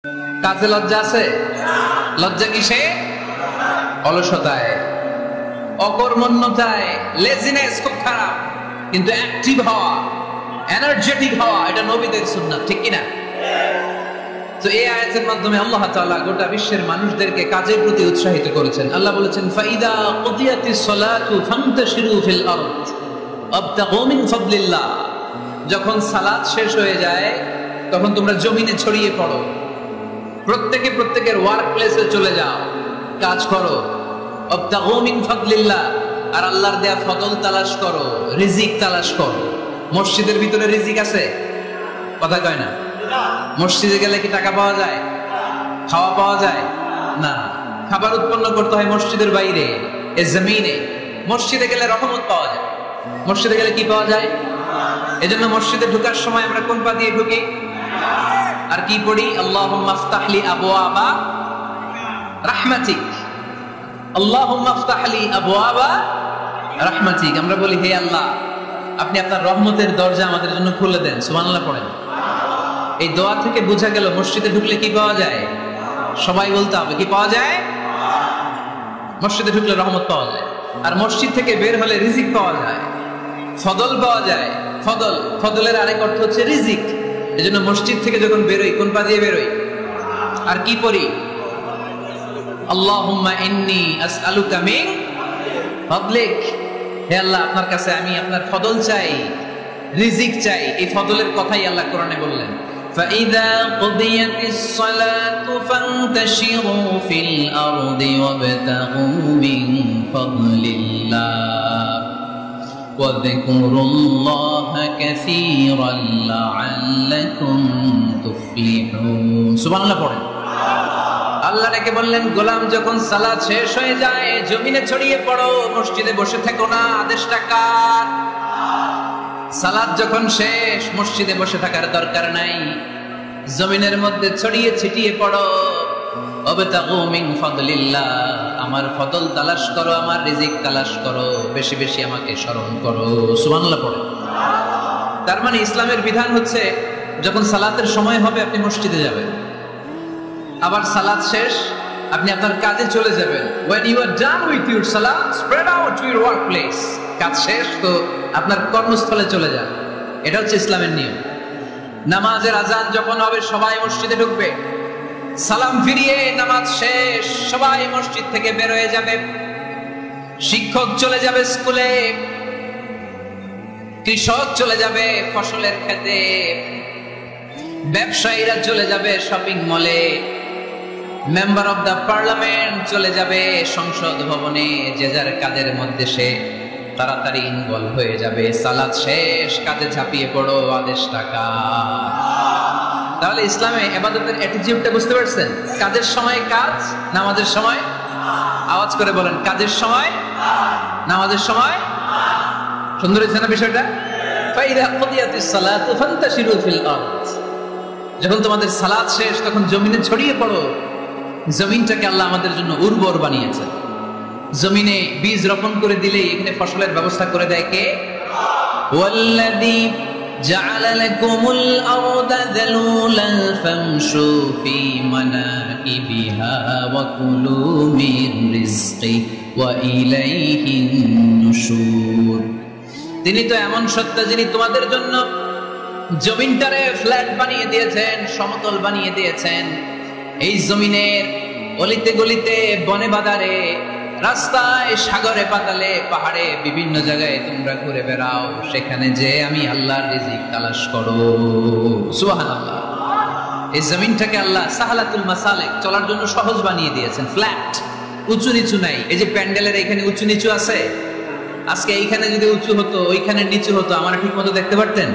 কাজে লজ্জা আছে? লজ্জা কিসে? অলসতায়, অকর্মণ্যতায়, লেজিনেস খুব খারাপ। কিন্তু অ্যাক্টিভ হওয়া, এনার্জেটিক হওয়া, এটা নবীদের সুন্নাত, ঠিক কিনা? তো এই আয়াতের মাধ্যমে আল্লাহ তাআলা গোটা বিশ্বের মানুষদেরকে কাজের প্রতি উৎসাহিত করেছেন। আল্লাহ বলেছেন, ফাইদা কুদিয়াতিস সালাতু ফান্তাশিরু ফিল আরদ ওয়াবতাগু মিন ফাদলিল্লাহ। যখন সালাত শেষ হয়ে যায় তখন তোমরা জমিনে ছড়িয়ে পড়ো, প্রত্যেকে প্রত্যেকের ওয়ার্ক প্লেসে চলে যাও, কাজ করো। ওয়াবতাগু মিন ফাদলিল্লাহ, আর আল্লাহর দেয়া ফজল তালাশ করো, রিজিক তালাশ করো। মসজিদের ভিতরে রিজিক আছে? কথা কয় না। মসজিদে গেলে কি টাকা পাওয়া যায়? খাওয়া পাওয়া যায় না। খাবার উৎপন্ন করতে হয় মসজিদের বাইরে, এ জমিনে। মসজিদে গেলে রহমত পাওয়া যায়। মসজিদে গেলে কি পাওয়া যায়? এজন্য মসজিদে ঢোকার সময় আমরা কোন পা দিয়ে ঢুকি? আর কি পড়ি? আল্লাহুম্মা ইফতাহলি আবওয়াবা রাহমাতিক, আল্লাহুম্মা ইফতাহলি আবওয়াবা রাহমাতিক। আমরা বলি, হে আল্লাহ, আপনি আপনার রহমতের দরজা আমাদের জন্য খুলে দেন। সুবহানাল্লাহ পড়েন। এই দোয়া থেকে বোঝা গেল মসজিদে ঢুকলে কি পাওয়া যায়? সবাই বলতে হবে, কি পাওয়া যায়? মসজিদে ঢুকলে রহমত পাওয়া যায়। আর মসজিদ থেকে বের হলে রিজিক পাওয়া যায়, ফদল পাওয়া যায়। ফদল, ফদলের আরেক অর্থ হচ্ছে রিজিক। এজন্য মসজিদ থেকে যখন বেরোই কোন পা দিয়ে বেরোই? আর কি পড়ি? আল্লাহুম্মা ইন্নী আসআলুকা মিন ফাদলিক। হে আল্লাহ, আপনার কাছে আমি আপনার ফদল চাই, রিজিক চাই। এই ফদলের কথাই আল্লাহ কোরআনে বললেন, فَإِذَا قُضِيَتِ الصَّلَاةُ فَانتَشِرُوا فِي الْأَرْضِ وَابْتَغُوا مِن فَضْلِ اللَّهِ وَاذْكُرُوا اللَّهَ كَثِيرًا لَعَلَّكُمْ تُفْلِحُونَ। সুবহানাল্লাহ পড়েন। আল্লাহ ডেকে বললেন, গোলাম যখন সালাত শেষ হয়ে যায় জমিনে ছড়িয়ে পড়ো, মসজিদে বসে থেকো না। আদেশটা কার? সালাত যখন শেষ মসজিদে বসে থাকার দরকার নাই, জমিনের মধ্যে ছড়িয়ে ছিটিয়ে পড়ো। ওয়াবতাগু মিন ফাদলিল্লাহ, আমার ফদল তালাশ করো, আমার রিজিক তালাশ করো, বেশি বেশি আমাকে স্মরণ করো। সুবহানাল্লাহ পড়ে। তার মানে ইসলামের বিধান হচ্ছে যখন সালাতের সময় হবে আপনি মসজিদে যাবেন, আবার সালাত শেষ আপনি আপনার কাজে চলে যাবেন। when you are done with your salat, spread out to your workplace। কাজ শেষ তো আপনার কর্মস্থলে চলে যান। এটা হচ্ছে ইসলামের নিয়ম। নামাজের আজান যখন হবে সবাই মসজিদে ঢুকবে, সালাম ফিরিয়ে নামাজ শেষ সবাই মসজিদ থেকে বের হয়ে যাবে। শিক্ষক চলে যাবে স্কুলে, কৃষক চলে যাবে ফসলের খেতে, ব্যবসায়ীরা চলে যাবে শপিং মলে, মেম্বার অফ দ্য পার্লামেন্ট চলে যাবে সংসদ ভবনে। যে যার কাজের মধ্যে সে তাড়াতাড়ি ইনভলভ হয়ে যাবে। সালাত শেষ, কাজে ঝাঁপিয়ে পড়ো, আদেশ টাকা। তাহলে ইসলামে ইবাদতের অ্যাটিটিউডটা বুঝতে পারছেন? কাজের সময় কাজ, নামাজের সময় আওয়াজ করে বলেন, কাজের সময় নামাজের সময়। সুন্দর হয়েছে না বিষয়টা? ফাইদা কুদিয়াতিস সালাতু ফান্তাশিরু ফিল আরদ। যখন তোমাদের সালাত শেষ তখন জমিনে ছড়িয়ে পড়ো। জমিনটাকে আল্লাহ আমাদের জন্য উর্বর বানিয়েছে। জমিনে বীজ রোপণ করে দিলেই এখানে ফসলের ব্যবস্থা করে দেয় কে? ওয়াল্লাযী জাআলা লাকুমুল আরদা যালুলান ফামশু ফি মানাকিবিহা ওয়া কুলু মির রিজকি ওয়া ইলাইহিন নুশুর। তিনি তো এমন সত্তা যিনি তোমাদের জন্য জমিনটারে ফ্ল্যাট বানিয়ে দিয়েছেন, সমতল বানিয়ে দিয়েছেন। এই জমিনের অলিতে গলিতে, বনে বাদারে, রাস্তায়, সাগরে, পাতালে, পাহাড়ে, বিভিন্ন জায়গায় তোমরা ঘুরে বেড়াও। সেখানে যে আমি আল্লাহর রিজিক তালাশ করো। সুবহানাল্লাহ। এই জমিনটাকে আল্লাহ সাহালাতুল মাসালিক, চলার জন্য সহজ বানিয়ে দিয়েছেন। ফ্ল্যাট, উঁচু নিচু নাই। এই যে প্যান্ডেলের এখানে উঁচু নিচু আছে, আজকে এইখানে যদি উঁচু হতো ওইখানে নিচু হতো, আমরা ঠিক মতো দেখতে পারতেন?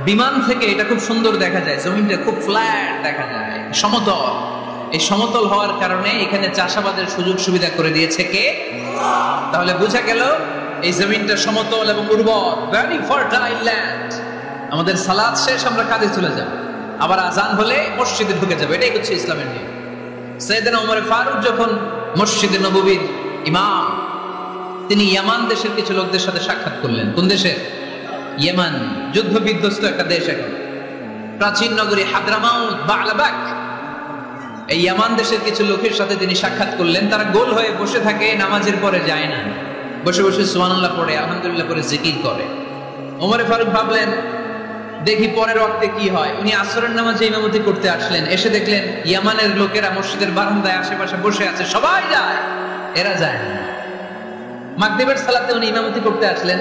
বিমান থেকে এটা খুব সুন্দর দেখা যায়, জমিনটা খুব ফ্ল্যাট দেখা যায়, সমতল। এই সমতল হওয়ার কারণে এখানে চাষাবাদের সুযোগ সুবিধা করে দিয়েছে কে? তাহলে বোঝা গেল এই জমিনটা সমতল এবং উর্বর, ভেরি ফার্টাইল ল্যান্ড। আমাদের সালাত শেষ আমরা কাজে চলে যাব, আবার আজান হলে মসজিদে ঢুকে যাবে। এটাই হচ্ছে ইসলামের নিয়ম। সাইয়েদনা ওমর ফারুক যখন মসজিদে নববীর ইমাম, তিনি ইয়ামান দেশের কিছু লোকদের সাথে সাক্ষাৎ করলেন। কোন দেশের? ইয়েমান, যুদ্ধ বিধ্বস্ত একটা দেশ। এখন প্রাচীন নগরী হাদ্রামাউত, বা'লাবাক, এই ইয়ামান দেশের কিছু লোকের সাথে তিনি সাক্ষাৎ করলেন। তারা গোল হয়ে বসে থাকে, নামাজের পরে যায় না, বসে বসে সুবহানাল্লাহ পড়ে, আলহামদুলিল্লাহ পড়ে জিকির করে। ওমরে ফারুক ভাবলেন দেখি পরের ওয়াক্তে কি হয়। উনি আসরের নামাজে ইমামতি করতে আসলেন, এসে দেখলেন ইয়ামানের লোকেরা মসজিদের বারান্দায় আশেপাশে বসে আছে, সবাই যায়, এরা যায় না। মাগরিবের সালাতে উনি ইমামতি করতে আসলেন,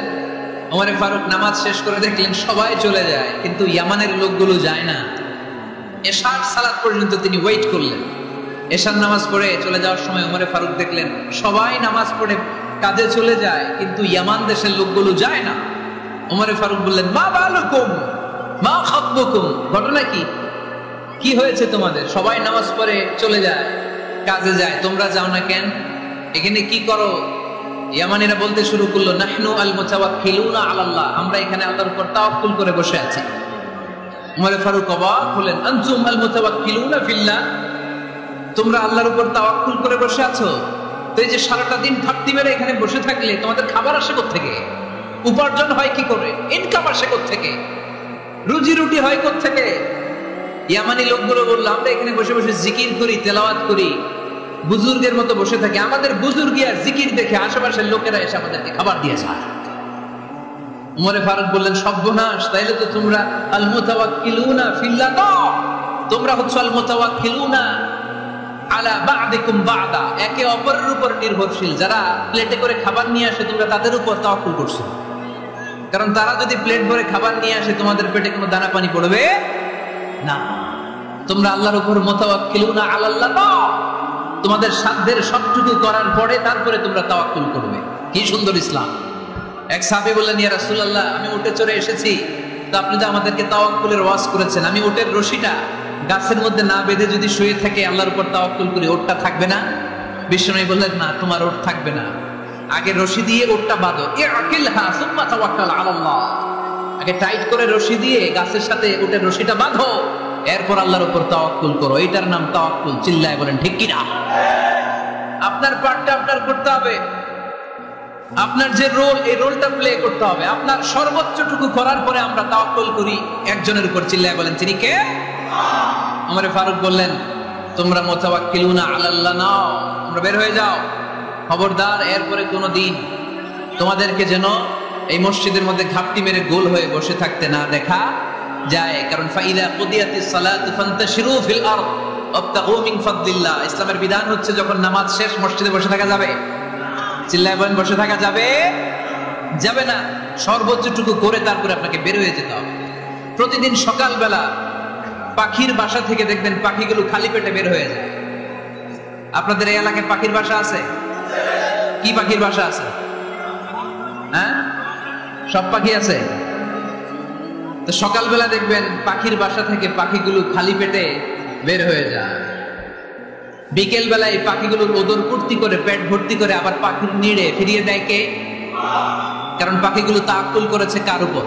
ওমরে ফারুক নামাজ শেষ করে দেখলেন সবাই চলে যায়, কিন্তু ইয়ামানের লোকগুলো যায় না। এশার সালাত পর্যন্ত তিনি ওয়েট করলেন। এশার নামাজ পড়ে চলে যাওয়ার সময় ওমরে ফারুক দেখলেন সবাই নামাজ পড়ে কাজে চলে যায়, কিন্তু ইয়ামান দেশের লোকগুলো যায় না। ওমরে ফারুক বললেন, মা বালুকুম মা খাতবুকুম, ঘটনা কি, কি হয়েছে তোমাদের? সবাই নামাজ পড়ে চলে যায়, কাজে যায়, তোমরা যাও না কেন? এখানে কি করো? ইয়ামানিরা বলতে শুরু করলো, নাহনু আল মুতাওয়াক্কিলুনা আলাল্লাহ, আমরা এখানে আল্লাহর উপর তাওয়াক্কুল করে বসে আছি। ওমরে ফারুক অবাক হলেন, আনতুম আল মুতাওয়াক্কিলুনা ফিল্লাহ, তোমরা আল্লাহর উপর তাওয়াক্কুল করে বসে আছো? তো এই যে সারাটা দিন ফাঁকি মেরে এখানে বসে থাকলে তোমাদের খাবার আসে কোত্থেকে? উপার্জন হয় কি করে? ইনকাম আসে কোত্থেকে? রুজি রুটি হয় কোত্থেকে? ইয়ামানি লোকগুলো বললো, আমরা এখানে বসে বসে জিকির করি, তেলাওয়াত করি, বুজুর্গের মতো বসে থাকি, আমাদের বুজুর্গি আর জিকির দেখে আশেপাশের লোকেরা এসে আমাদেরকে খাবার দিয়ে যায়। ওমরে ফারুক বললেন, সর্বনাশ, তাইলে তো তোমরা আল মুতাওয়াক্কিলুনা ফিল্লাহ না, তোমরা হচ্ছে আল মুতাওয়াক্কিলুনা আলা বা'দিকুম বা'দা, একে অপরের উপর নির্ভরশীল। যারা প্লেটে করে খাবার নিয়ে আসে তোমরা তাদের উপর তাওয়াক্কুল করছো, কারণ তারা যদি প্লেট ভরে খাবার নিয়ে আসে তোমাদের পেটে কোনো দানা পানি পড়বে না। তোমরা আল্লাহর উপর মুতাওয়াক্কিলুনা আলাল্লাহ না, তোমাদের সাধ্যের সবটুকু করার পরে তারপরে তোমরা তাওয়াক্কুল করবে। কি সুন্দর ইসলাম! এক সাহাবী বললেন, ইয়া রাসূলুল্লাহ, আমি উটে চড়ে এসেছি, তো আপনি তো আমাদেরকে তাওয়াক্কুলের ওয়াজ করেছেন, আমি উটের রশিটা গাছের মধ্যে না বেঁধে যদি শুয়ে থাকে আল্লাহর উপর তাওয়াক্কুল করি, ওটটা থাকবে না? বিশ্বনবী বললেন, না, তোমার ওট থাকবে না, আগে রশি দিয়ে ওটটা বাঁধো, ইআকিলহা সুম্মা তাওয়াক্কাল আলাল্লাহ, আগে টাইট করে রশি দিয়ে গাছের সাথে উটের রশিটা বাঁধো, এরপর আল্লাহর উপর তাওয়াক্কুল করো। এটার নাম তাওয়াক্কুল। চিল্লায় বলেন ঠিক কি না? আপনার পার্টটা আপনার করতে হবে, আপনার যে রোল, এই রোলটা প্লে করতে হবে। আপনার সর্বোচ্চটুকু করার পরে আমরা তাওয়াক্কুল করি একজনের উপর। চিল্লায় বলেন তিনি কে? ওমরে ফারুক বললেন, তোমরা মুতাওয়াক্কিলুনা আলাল্লাহ নাও, তোমরা বের হয়ে যাও, খবরদার এরপরে কোনোদিন তোমাদেরকে যেন এই মসজিদের মধ্যে ঘাপটি মেরে গোল হয়ে বসে থাকতে না দেখা যায়। কারণ ফাইদা কুদিয়াতিস সালাতু ফান্তাশিরু ফিল আরদ ওয়াবতাগু মিন ফাদলিল্লাহ, ইসলামের বিধান হচ্ছে যখন নামাজ শেষ মসজিদে বসে থাকা যাবে। চিল্লায় বলেন বসে থাকা যাবে? যাবে না, সর্বোচ্চটুকু করে তারপরে আপনাকে বের হয়ে যেতে হবে। প্রতিদিন সকালবেলা পাখির বাসা থেকে দেখবেন পাখিগুলো খালি পেটে বের হয়ে যায়। আপনাদের এই এলাকায় পাখির বাসা আছে? কি পাখির বাসা আছে? হ্যাঁ, সব পাখি আছে। তো সকালবেলা দেখবেন পাখির বাসা থেকে পাখিগুলো খালি পেটে বের হয়ে যায়। বিকেল বেলায় পাখিগুলোর ওদর পূর্তি করে, পেট ভর্তি করে আবার পাখির নিড়ে ফিরিয়ে দেয় কে? কারণ পাখিগুলো তাওয়াক্কুল করেছে কার উপর?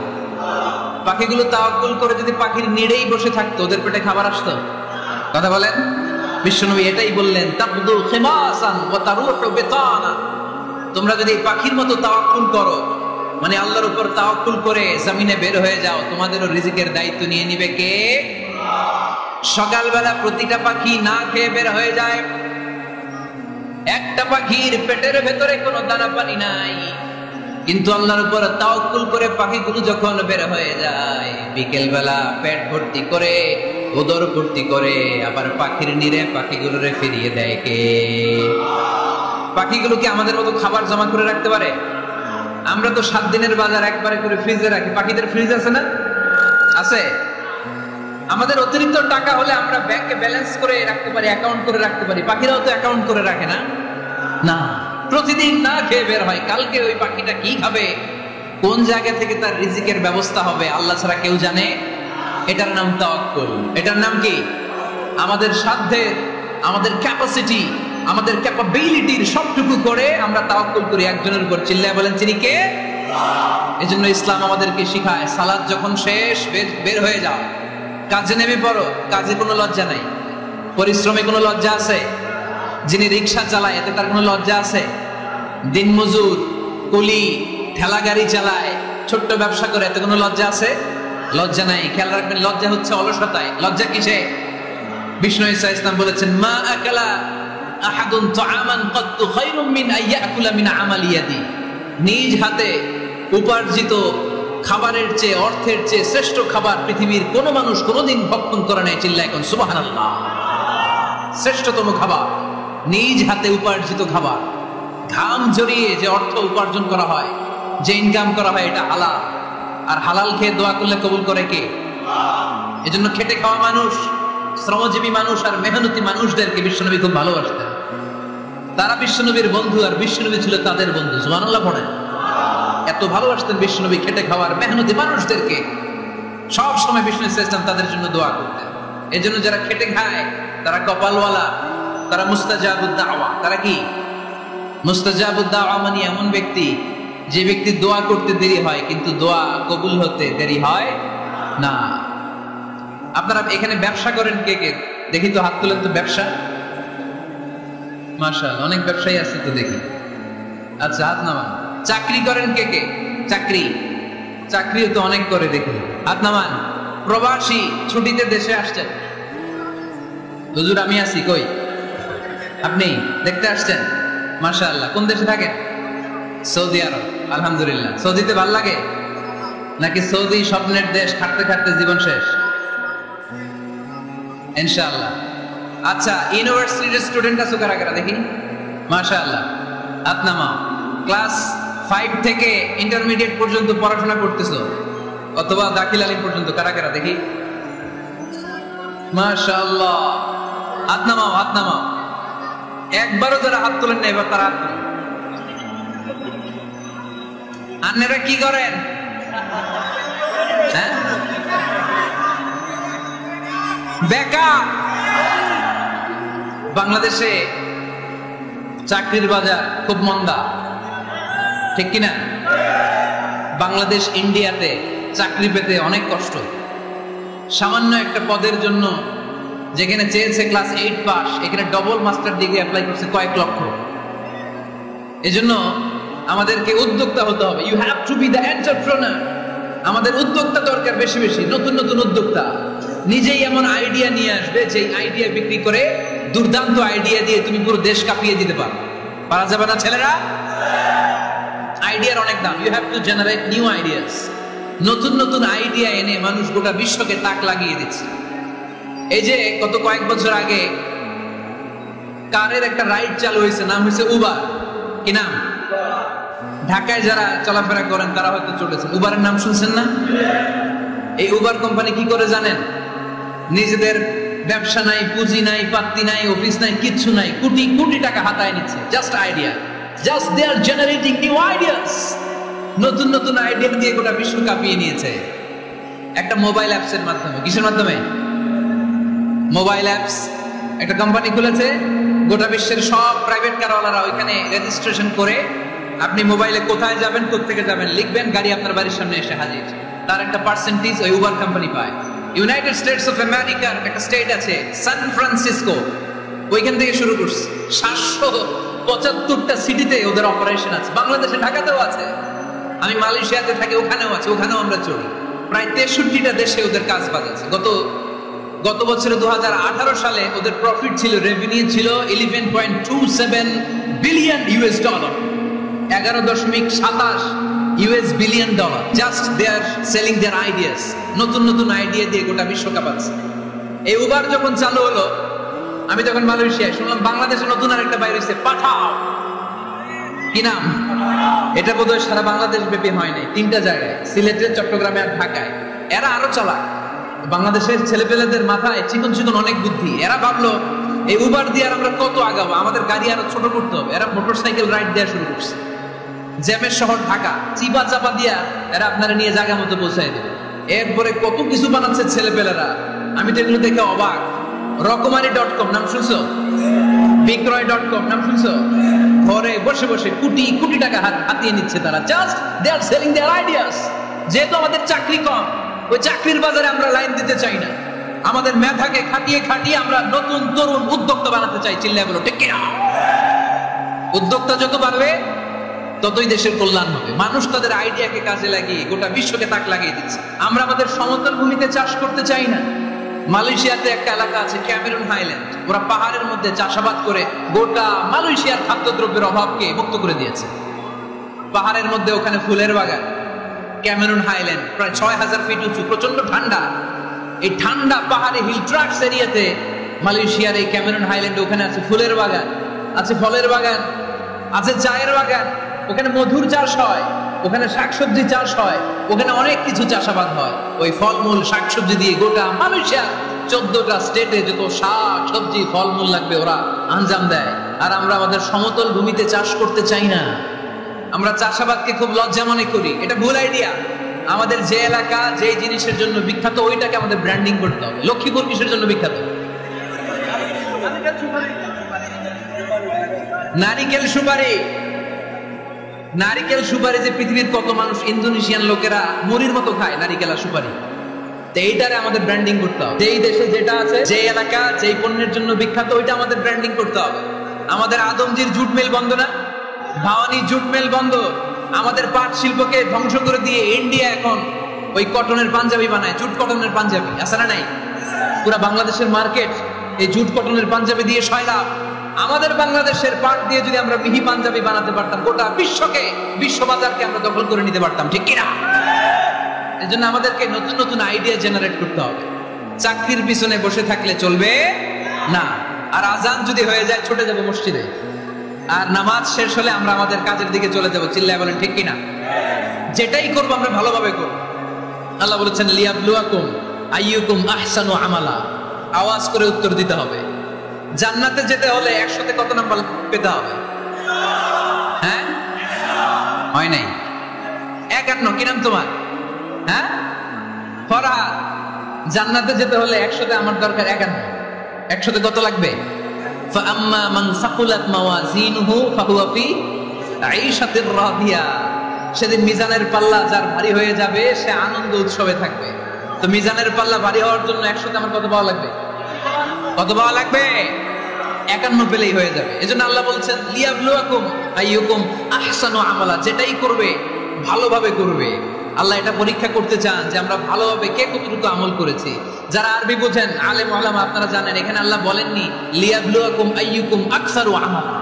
পাখিগুলো তাওয়াক্কুল করে যদি পাখির নিড়েই বসে থাকতো, ওদের পেটে খাবার আসতো? কথা বলেন। বিশ্বনবী এটাই বললেন, তাবদু খিমাসান ওয়া তারুহু বিতানা, তোমরা যদি পাখির মতো তাওয়াক্কুল করো, মানে আল্লাহর উপর তাওয়াক্কুল করে জমিনে বের হয়ে যাও, তোমাদেরও রিজিকের দায়িত্ব নিয়ে নিবে কে? সকালবেলা প্রতিটা পাখি না খেয়ে বের হয়ে যায়, একটা পাখির পেটের ভেতরে কোনো দানা পানি নাই, কিন্তু আল্লাহর উপর তাওয়াক্কুল করে পাখিগুলো যখন বের হয়ে যায়, বিকেল বেলা পেট ভর্তি করে, উদর ভর্তি করে আবার পাখির নিরে পাখিগুলোরে ফিরিয়ে দেয় কে? পাখিগুলো কি আমাদের মতো খাবার জমা করে রাখতে পারে? আমরা তো 7 দিনের বাজার একবারে করে ফ্রিজে রাখি। পাখিদের ফ্রিজ আছে না? আছে। আমাদের অতিরিক্ত টাকা হলে আমরা ব্যাংকে ব্যালেন্স করে রাখতে পারি, অ্যাকাউন্ট করে রাখতে পারি। পাখিরাও তো অ্যাকাউন্ট করে রাখে না? না, প্রতিদিন না খেয়ে বের হয়। কালকে ওই পাখিটা কি খাবে, কোন জায়গা থেকে তার রিজিকের ব্যবস্থা হবে আল্লাহ ছাড়া কেউ জানে। এটার নাম তাওয়াক্কুল। এটার নাম কি? আমাদের সাধ্যের, আমাদের ক্যাপাসিটি, আমাদের ক্যাপাবিলিটির সবটুকু করে আমরা তাওয়াক্কুল করি একজনের উপর। চিল্লায় বলেন তিনি কে? এজন্য ইসলাম আমাদেরকে শিখায়, সালাত যখন শেষ বের হয়ে যাও, কাজে নেমে পড়ো। কাজে কোনো লজ্জা নাই, পরিশ্রমে কোনো লজ্জা আছে? যিনি রিক্সা চালায় এতে তার কোনো লজ্জা আছে? দিনমজুর, কুলি, ঠেলা গাড়ি চালায়, ছোট্ট ব্যবসা করে, এতে কোনো লজ্জা আছে? লজ্জা নাই। খেয়াল রাখবেন, লজ্জা হচ্ছে অলসতায়। লজ্জা কিসে? বিষ্ণু ঈসা ইসলাম বলেছেন, মা আকালা আহাদুন তাআমান কাত্তু খায়রুম মিন আইয়াকুলা মিন আমালি ইয়াদি। নিজ হাতে উপার্জিত খাবারের চেয়ে, অর্থের চেয়ে শ্রেষ্ঠ খাবার পৃথিবীর কোন মানুষ কোনদিন ভক্ষণ করে নাই। চিল্লায় কোন সুবহানাল্লাহ। শ্রেষ্ঠতম খাবার নিজ হাতে উপার্জিত খাবার, ঘাম ঝরিয়ে যে অর্থ উপার্জন করা হয়, যে ইনকাম করা হয়, এটা হালাল। আর হালাল খেয়ে দোয়া করলে কবুল করে কে? এজন্য খেটে খাওয়া মানুষ, শ্রমজীবী মানুষ আর মেহনতি মানুষদেরকে বিশ্বনবী খুব ভালোবাসতেন। তারা বিশ্বনবীর বন্ধু আর বিশ্বনবী ছিল তাদের বন্ধু। সুবহানাল্লাহ পড়েন। এত ভালোবাসতেন বিশ্বনবী খেটে খাওয়ার মেহনতি মানুষদেরকে। সব সময় বিষ্ণু ইসলাম তাদের জন্য দোয়া করতেন। এজন্য যারা খেটে খায় তারা কপালওয়ালা, তারা মুস্তাজাবুদ দাওয়া। তারা কি? মুস্তাজাবুদ দাওয়া মানে এমন ব্যক্তি যে ব্যক্তি দোয়া করতে দেরি হয় কিন্তু দোয়া কবুল হতে দেরি হয় না। আপনারা এখানে ব্যবসা করেন কে কে? দেখি তো হাত তুলেন তো। ব্যবসা, মাশাআল্লাহ, অনেক ব্যবসায়ী আছে তো দেখি। আচ্ছা, হাত নামান। চাকরি করেন কে কে? চাকরিও তো অনেক করে দেখি, হাত নামান। প্রবাসী, ছুটিতে দেশে আসছেন। হুজুর আমি আছি, কই? আপনি দেখতে আসছেন? মাশাআল্লাহ। কোন দেশে থাকেন? সৌদি আরব। আলহামদুলিল্লাহ। সৌদিতে ভাল লাগে নাকি সৌদি স্বপ্নের দেশ, খাটতে খাটতে জীবন শেষ? ইনশাআল্লাহ। আচ্ছা, ইউনিভার্সিটির স্টুডেন্ট আছো কারা কারা দেখি? মাশাআল্লাহ, হাত নামাও। ক্লাস 5 থেকে ইন্টারমিডিয়েট পর্যন্ত পড়াশোনা করতেছো অথবা দাখিল আলিম পর্যন্ত, কারা কারা দেখি? মাশাআল্লাহ, হাত নামাও, হাত নামাও। একবারও যারা হাত তোলেন না এবার তারা হাত তোলেন। আপনারা কি করেন? হ্যাঁ, বেকার। বাংলাদেশে চাকরির বাজার খুব মন্দা, ঠিক কিনা? বাংলাদেশ ইন্ডিয়াতে চাকরি পেতে অনেক কষ্ট। সামান্য একটা পদের জন্য যেখানে চেয়েছে ক্লাস 8 পাস, এখানে ডবল মাস্টার ডিগ্রি অ্যাপ্লাই করছে কয়েক লক্ষ। এজন্য আমাদেরকে উদ্যোক্তা হতে হবে। You have to be the entrepreneur. আমাদের উদ্যোক্তা দরকার, বেশি বেশি নতুন নতুন উদ্যোক্তা। নিজেই এমন আইডিয়া নিয়ে আসবে যে আইডিয়া বিক্রি করে দুর্দান্ত আইডিয়া দিয়ে তুমি পুরো দেশ কাঁপিয়ে দিতে পারো। পারা যাবে না ছেলেরা? আইডিয়ার অনেক দাম। You have to generate new ideas. নতুন নতুন আইডিয়া এনে মানুষ গোটা বিশ্বকে তাক লাগিয়ে দিচ্ছে। এই যে গত কয়েক বছর আগে কারের একটা রাইড চালু হয়েছে, নাম হয়েছে উবার। কি নাম? ঢাকায় যারা চলাফেরা করেন তারা হয়তো চলেছেন। উবারের নাম শুনছেন না? এই উবার কোম্পানি কি করে জানেন? নিজেদের ব্যবসা নাই, পুঁজি নাই, পাত্তি নাই, অফিস নাই, কিচ্ছু নাই, কোটি কোটি টাকা হাতায় নিচ্ছে। Just idea, just they are generating new ideas. নতুন নতুন আইডিয়া দিয়ে গোটা বিশ্ব কাঁপিয়ে নিয়েছে একটা মোবাইল অ্যাপস এর মাধ্যমে। কিসের মাধ্যমে? Mobile apps. একটা কোম্পানি খুলেছে, গোটা বিশ্বের সব প্রাইভেট কারওয়ালারা ওইখানে রেজিস্ট্রেশন করে আপনি মোবাইলে কোথায় যাবেন, কোত্থেকে যাবেন লিখবেন, গাড়ি আপনার বাড়ির সামনে এসে হাজির। তার একটা পার্সেন্টেজ ওই উবার কোম্পানি পায়। ইউনাইটেড স্টেটস অফ আমেরিকার একটা স্টেট আছে সান ফ্রান্সিসকো, ওইখান থেকে শুরু করছে। 775টা সিটিতে ওদের অপারেশন আছে। বাংলাদেশে ঢাকাতেও আছে। আমি মালয়েশিয়াতে থাকি, ওখানেও আছে, ওখানেও আমরা চলি। প্রায় 63টা দেশে ওদের কাজ বাজ আছে। গত বছরে 2018 সালে ওদের প্রফিট ছিল, রেভিনিউ ছিল 11.27 billion US dollar. 11.27 US billion dollar. Just they are selling their ideas. নতুন নতুন আইডিয়া দিয়ে গোটা বিশ্ব কাঁপাচ্ছে। এই উবার যখন চালু হলো, আমি তখন মালয়েশিয়ায় শুনলাম বাংলাদেশে নতুন আরেকটা বাইরে হয়েছে, পাঠাও। কি নাম? এটা বোধহয় সারা বাংলাদেশ ব্যাপী হয় নাই, 3টা জায়গায়, সিলেটে, চট্টগ্রামে আর ঢাকায়। এরা আরো চালাক। বাংলাদেশের ছেলেপেলেদের মাথায় চিকন চিকন অনেক বুদ্ধি। এরা ভাবলো এই উবার দিয়ে আর আমরা কত আগাবো, আমাদের গাড়ি আরো ছোট করতে হবে। এরা মোটরসাইকেল রাইড দেওয়া শুরু করছে। জ্যামের শহর ঢাকা, চিপা চাপা দিয়া এরা আপনারা নিয়ে জায়গা মতো পৌঁছায় দেবে। এরপরে কত কিছু বানাচ্ছে ছেলেপেলেরা, আমি তো এগুলো দেখে অবাক। রকমারি.com নাম শুনছো? বিক্রয়.com নাম শুনছো? ঘরে বসে বসে কোটি কোটি টাকা হাতিয়ে নিচ্ছে তারা। Just they are selling their ideas. যেহেতু আমাদের চাকরি কম, ওই চাকরির বাজারে আমরা লাইন দিতে চাই না। আমাদের মেধাকে খাটিয়ে খাটিয়ে আমরা নতুন তরুণ উদ্যোক্তা বানাতে চাই। চিল্লায় বলো ঠিক কিনা? উদ্যোক্তা যত বাড়বে ততই দেশের কল্যাণ হবে। মানুষ তাদের আইডিয়াকে কাজে লাগিয়ে গোটা বিশ্বকে তাক লাগিয়ে দিচ্ছে। আমরা আমাদের সমতল ভূমিতে চাষ করতে চাই না, মালয়েশিয়াতে একটা এলাকা আছে ক্যামেরুন হাইল্যান্ড, ওরা পাহাড়ের মধ্যে চাষাবাদ করে গোটা মালয়েশিয়ার খাদ্যদ্রব্যের অভাবকে মুক্ত করে দিয়েছে। পাহাড়ের মধ্যে ওখানে ফুলের বাগান, ক্যামেরুন হাইল্যান্ড প্রায় 6000 ফিট উঁচু, প্রচন্ড ঠান্ডা। এই ঠান্ডা পাহাড়ে হিল ট্রাক্স এরিয়াতে মালয়েশিয়ার এই ক্যামেরুন হাইল্যান্ডে ওখানে আছে ফুলের বাগান, আছে ফলের বাগান, আছে চায়ের বাগান, ওখানে মধুর চাষ হয়, ওখানে শাকসবজি চাষ হয়, ওখানে অনেক কিছু চাষাবাদ হয়। ওই ফলমূল শাকসবজি দিয়ে গোটা মালয়েশিয়ার 14টা স্টেটে যত শাক সবজি ফলমূল লাগবে ওরা আঞ্জাম দেয়। আর আমরা আমাদের সমতল ভূমিতে চাষ করতে চাই না, আমরা চাষাবাদকে খুব লজ্জা মনে করি। এটা ভুল আইডিয়া। আমাদের যে এলাকা যে জিনিসের জন্য বিখ্যাত ওইটাকে আমাদের ব্র্যান্ডিং করতে হবে। লক্ষ্মীপুর কিসের জন্য বিখ্যাত? নারিকেল সুপারি। নারিকেল সুপারি যে পৃথিবীর কত মানুষ, ইন্দোনেশিয়ান লোকেরা মুড়ির মতো খায় নারিকেল আর সুপারি। তো এইটারে আমাদের ব্র্যান্ডিং করতে হবে। যেই দেশে যেটা আছে, যে এলাকা যেই পণ্যের জন্য বিখ্যাত ওইটা আমাদের ব্র্যান্ডিং করতে হবে। আমাদের আদমজির জুট মিল বন্ধ না, ভাওয়ানি জুট মিল বন্ধ। আমাদের পাট শিল্পকে ধ্বংস করে দিয়ে ইন্ডিয়া এখন ওই কটনের পাঞ্জাবি বানায়, জুট কটনের পাঞ্জাবি। আছে না নাই? পুরা বাংলাদেশের মার্কেট এই জুট কটনের পাঞ্জাবি দিয়ে সয়লাভ। আমাদের বাংলাদেশের পাট দিয়ে যদি আমরা মিহি পাঞ্জাবি বানাতে পারতাম, গোটা বিশ্বকে, বিশ্ব বাজারকে আমরা দখল করে নিতে পারতাম, ঠিক কিনা? এই জন্য আমাদেরকে নতুন নতুন আইডিয়া জেনারেট করতে হবে। চাকরির পিছনে বসে থাকলে চলবে না। আর আজান যদি হয়ে যায় ছুটে যাবো মসজিদে, আর নামাজ শেষ হলে আমরা আমাদের কাজের দিকে চলে যাবো। চিল্লায় বলেন ঠিক কিনা? যেটাই করবো আমরা ভালোভাবে করবো। আল্লাহ বলেছেন লিয়াবলুয়াকুম আইয়ুকুম আহসানু আমালা। আওয়াজ করে উত্তর দিতে হবে। জান্নাতে যেতে হলে 100তে কত নাম্বার পেতে হবে? হ্যাঁ, হয় নাই 51। কি নাম তোমার? হ্যাঁ, ফরহাদ। জান্নাতে যেতে হলে 100তে আমার দরকার 51। 100তে কত লাগবে? ফাআম্মা মান সাকুলাত মাওয়াজিনুহু ফাহুয়া ফি আইশাতির রাদিয়া। সেদিন মিজানের পাল্লা যার ভারী হয়ে যাবে সে আনন্দ উৎসবে থাকবে। তো মিজানের পাল্লা ভারী হওয়ার জন্য 100তে আমার কত পাওয়া লাগবে? কত পাওয়া লাগবে? 51 পেলেই হয়ে যাবে। এজন্য আল্লাহ বলছেন লিয়াবলুয়াকুম আইয়ুকুম আহসানু আমালা। যেটাই করবে ভালোভাবে করবে। আল্লাহ এটা পরীক্ষা করতে চান যে আমরা ভালোভাবে কে কতটুকু আমল করেছি। যারা আরবি বোঝেন আলেম ওলামা আপনারা জানেন, এখানে আল্লাহ বলেননি লিয়াবলুয়াকুম আইয়ুকুম আকসারু আমালা।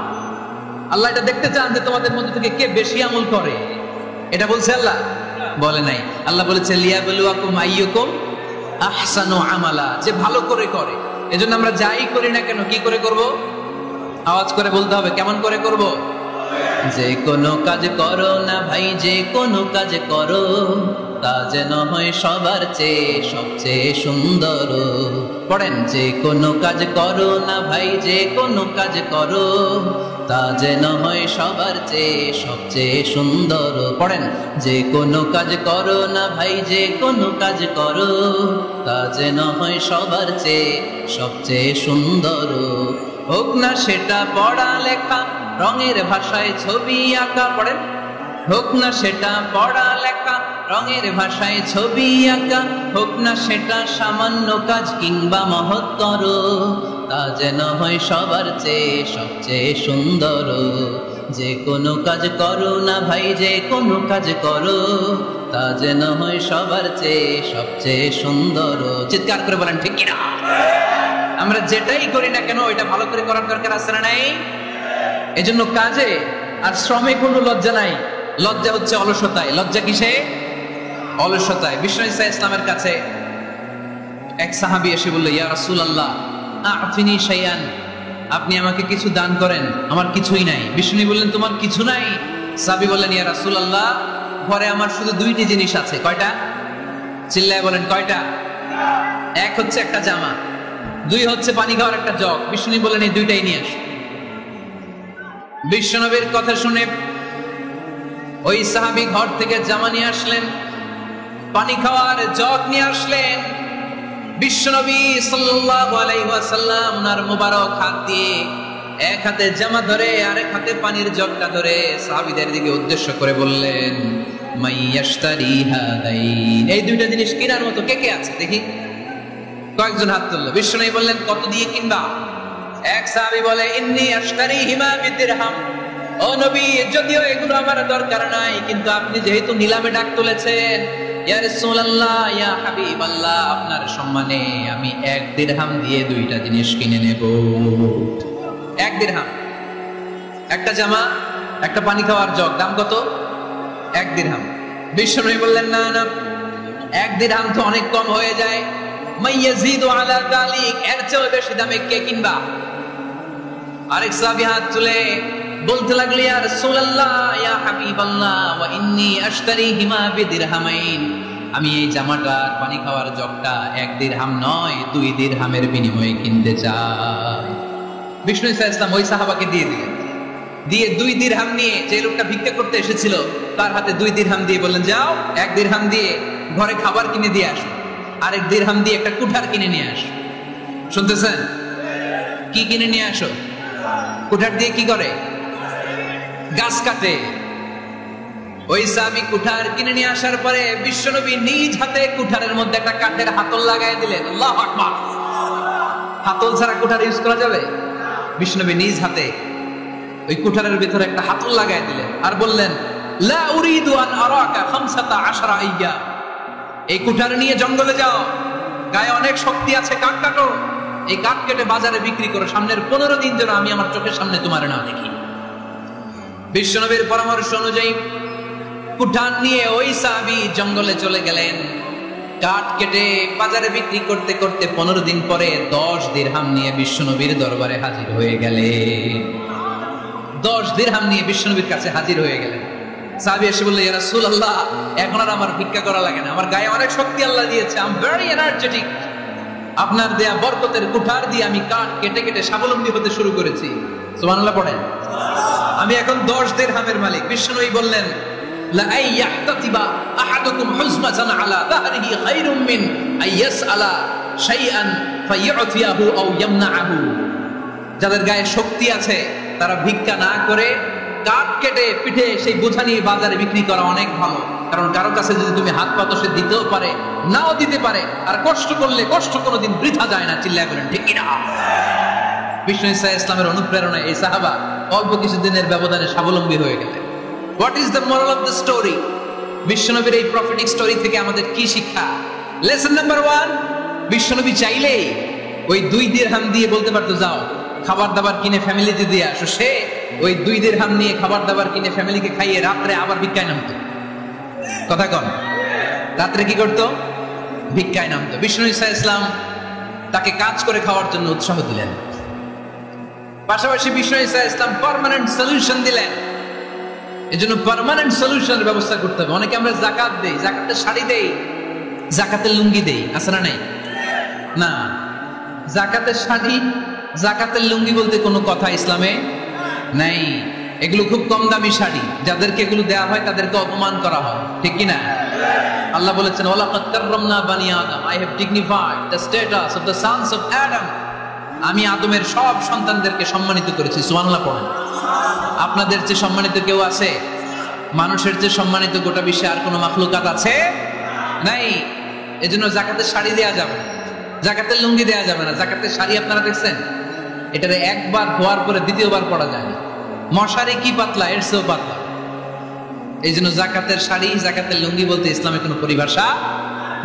আল্লাহ এটা দেখতে চান যে তোমাদের মধ্যে থেকে কে বেশি আমল করে। এটা বলছে আল্লাহ? বলে নাই। আল্লাহ বলেছে লিয়াবলুয়াকুম আইয়ুকুম আহসানু আমালা, যে ভালো করে করে। এজন্য আমরা যাই করি না কেন কি করে করব? আওয়াজ করে বলতে হবে। কেমন করে করব? যে কোনো কাজ করো না ভাই, যে কোনো কাজ করো, তা যেন হয় সবার চেয়ে সবচেয়ে সুন্দর। পড়েন, যে কোনো কাজ করো না ভাই, যে কোনো কাজ করো, তা যেন হয় সবার চেয়ে সবচেয়ে সুন্দর। পড়েন, যে কোনো কাজ করো না ভাই, যে কোনো কাজ করো, তা যেন হয় সবার চেয়ে সবচেয়ে সুন্দর। হোক না সেটা পড়া লেখা, রঙের ভাষায় ছবি আঁকা। পড়েন, হোক না সেটা পড়া লেখা, রঙের ভাষায় ছবি আঁকা, হোক না সেটা সামান্য কাজ কিংবা মহত্তর, তা যেন হয় সবার চেয়ে সবচেয়ে সুন্দর। যে কোনো কাজ করো না ভাই, যে কোনো কাজ করো, তা যেন হয় সবার চেয়ে সবচেয়ে সুন্দর। চিৎকার করে বলেন ঠিক কিনা? আমরা যেটাই করি না কেন ওইটা ভালো করে করার দরকার আছে না নাই? এজন্য কাজে আর শ্রমে কোনো লজ্জা নাই। লজ্জা হচ্ছে অলসতায়। লজ্জা কিসে? অলসতায়। বিষ্ণু ইসলামের কাছে এক সাহাবী এসে বলল, ইয়া রাসূলুল্লাহ আ'তিনি শাইআন, আপনি আমাকে কিছু দান করেন, আমার কিছুই নাই। বিষ্ণু বললেন, তোমার কিছু নাই? সাহাবী বললেন, ইয়া রাসূলুল্লাহ ঘরে আমার শুধু 2টি জিনিস আছে। কয়টা? চিল্লায় বলেন কয়টা? এক হচ্ছে একটা জামা, 2 হচ্ছে পানি খাওয়ার একটা জগ। বিষ্ণু বললেন, এই 2টাই নিয়ে আস। বিশ্বনবীর কথা শুনে ওই সাহাবী ঘর থেকে জামা নিয়ে আসলেন, পানি খাওয়ার জগ নিয়ে আসলেন। বিশ্বনবী সাল্লাল্লাহু আলাইহি ওয়াসাল্লাম ওনার মোবারক হাত দিয়ে এক হাতে জামা ধরে আরেক হাতে পানির জগটা ধরে সাহাবীদের দিকে উদ্দেশ্য করে বললেন, মাইয়াশতারি হাদাইন, এই 2টা জিনিস কেনার মতো কে কে আছে দেখি? কয়েকজন হাত তুললো। বিশ্বনবী বললেন, কত দিয়ে কিনবা? এক সাহাবী বলে, ইন্নী আশতারিহিমা বিদিরহাম, ও নবী যদিও এগুলো আমার দরকার নাই, কিন্তু আপনি যেহেতু নিলামে ডাক তুলেছেন ইয়া রাসূলুল্লাহ, ইয়া হাবিবাল্লাহ, আপনার সম্মানে আমি 1 দিরহাম দিয়ে 2টা জিনিস কিনে নেব। 1 দিরহাম, একটা জামা, একটা পানি খাওয়ার জগ, দাম কত? 1 দিরহাম। বিশ্বনবী বললেন, না না, 1 দিরহাম তো অনেক কম হয়ে যায়। মাইয়াজিদু আলা যালিক, এর চেয়ে বেশি দামে কে কিনবা? আরেক সাহাবী হাত তুলে বলতে লাগলো, ইয়া রাসূলুল্লাহ, ইয়া হাবিবাল্লাহ, ওয়া ইন্নী আশতারিহিমা বিদিরহামাইন, আমি এই জামাটা পানি খাওয়ার জগটা 1 দিরহাম নয় 2 দিরহামের বিনিময়ে কিনতে চাই। বিষ্ণু ইসা ইসলাম ওই সাহাবাকে দিয়ে দিলেন, দিয়ে 2 দিরহাম নিয়ে, যে লোকটা ভিক্ষা করতে এসেছিল তার হাতে 2 দিরহাম দিয়ে বললেন, যাও 1 দিরহাম দিয়ে ঘরে খাবার কিনে দিয়ে আসো, আর 1 দিরহাম দিয়ে একটা কুঠার কিনে নিয়ে আসো। শুনতেছেন? কি কিনে নিয়ে আসো? কুঠার দিয়ে কি করে? গাছ কাটে। ওই সাহাবী কুঠার কিনে নিয়ে আসার পরে বিশ্বনবী নিজ হাতে কুঠারের মধ্যে একটা কাঠের হাতল লাগাই দিলেন। আল্লাহু আকবার! হাতল ছাড়া কুঠার ইউজ করা যাবে? বিশ্বনবী নিজ হাতে ওই কুঠারের ভিতরে একটা হাতল লাগাই দিলেন আর বললেন, লা উরিদু আন আরাকা 15 আইয়া, এই কুঠার নিয়ে জঙ্গলে যাও, গায়ে অনেক শক্তি আছে, কাঠ কাটো, এই কাঠ কেটে বাজারে বিক্রি করো, সামনের 15 দিন যেন আমি আমার চোখের সামনে তোমার না দেখি। বিশ্বনবীর পরামর্শ অনুযায়ী কুঠার নিয়ে ওই সাহাবী জঙ্গলে চলে গেলেন। কাঠ কেটে বাজারে বিক্রি করতে করতে 15 দিন পরে 10 দিরহাম নিয়ে বিশ্বনবীর দরবারে হাজির হয়ে গেলেন। 10 দিরহাম নিয়ে বিশ্বনবীর কাছে হাজির হয়ে গেলেন। সাহাবী এসে বলল, ইয়া রাসূলুল্লাহ, এখন আর আমার ভিক্ষা করা লাগে না, আমার গায়ে অনেক শক্তি আল্লাহ দিয়েছে, আই এম ভেরি এনার্জেটিক, আপনার দেয়া বরকতের কুঠার দিয়ে আমি কাঠ কেটে কেটে স্বাবলম্বী হতে শুরু করেছি। সুবহানাল্লাহ পড়েন। আমি এখন 10 দিরহামের মালিক। বিশ্বনবী বললেন, লা আইয়াহতাতিবা আহাদুকুম হুজমাতান আলা যাহরিহি খায়রুম মিন আইয়াসআলা শাইআন ফায়ু'তিয়াহু আও ইয়ামনাহু, যাদের গায়ে শক্তি আছে তারা ভিক্ষা না করে কাঠ কেটে পিঠে সেই বোঝা নিয়ে বাজারে বিক্রি করা অনেক ভালো। কারণ কারো কাছে যদি তুমি হাত পাতো, সে দিতেও পারে, নাও দিতে পারে, আর কষ্ট করলে কষ্ট কোনোদিন বৃথা যায় না। চিল্লায় বলেন ঠিক কিনা? বিষ্ণু ইসা ইসলামের অনুপ্রেরণায় এই সাহাবা অল্প কিছুদিনের ব্যবধানে স্বাবলম্বী হয়ে গেলেন। What is the moral of the story? বিশ্বনবীর এই প্রফেটিক স্টোরি থেকে আমাদের কি শিক্ষা? লেসন নাম্বার 1, বিশ্বনবী চাইলেই ওই 2 দিরহাম দিয়ে বলতে পারতো, যাও খাবার দাবার কিনে ফ্যামিলিতে দিয়ে আসো। সে ওই 2 দিরহাম নিয়ে খাবার দাবার কিনে ফ্যামিলিকে খাইয়ে রাত্রে আবার ভিক্ষায় নামতো। কথা কন? রাত্রে কি করতো? ভিক্ষায় নামতো। বিষ্ণু ইসা ইসলাম তাকে কাজ করে খাওয়ার জন্য উৎসাহ দিলেন। পাশাপাশি বিষ্ণু ইসা ইসলাম পার্মানেন্ট সলিউশন দিলেন। এজন্য পার্মানেন্ট সলিউশনের ব্যবস্থা করতে হবে। অনেকে আমরা যাকাত দেই, যাকাতের শাড়ি দেই, যাকাতের লুঙ্গি দেই, আছে না নাই? না, যাকাতের শাড়ি, যাকাতের লুঙ্গি বলতে কোনো কথা ইসলামে নাই। এগুলো খুব কম দামি শাড়ি, যাদেরকে এগুলো দেওয়া হয় তাদেরকে অপমান করা হয়, ঠিক কিনা? আল্লাহ বলেছেন, ওয়ালাকাদ কাররামনা বানি আদম, I have dignified the status of the sons of Adam, আমি আদমের সব সন্তানদেরকে সম্মানিত করেছি। সুবহানাল্লাহ পড়েন। আপনাদের যে সম্মানিত কেউ আছে? মানুষের যে সম্মানিত গোটা বিশ্বে আর কোনো মাখলুকাত আছে? নাই। এজন্য যাকাতের শাড়ি দেয়া যাবে না, যাকাতের লুঙ্গি দেয়া যাবে না। যাকাতের শাড়ি আপনারা দেখছেন? এটারে একবার ধোয়ার পরে দ্বিতীয়বার পরা যায় না। মশারি কি পাতলা, এর চেয়েও পাতলা। এই জন্য যাকাতের শাড়ি, যাকাতের লুঙ্গি বলতে ইসলামে কোনো পরিভাষা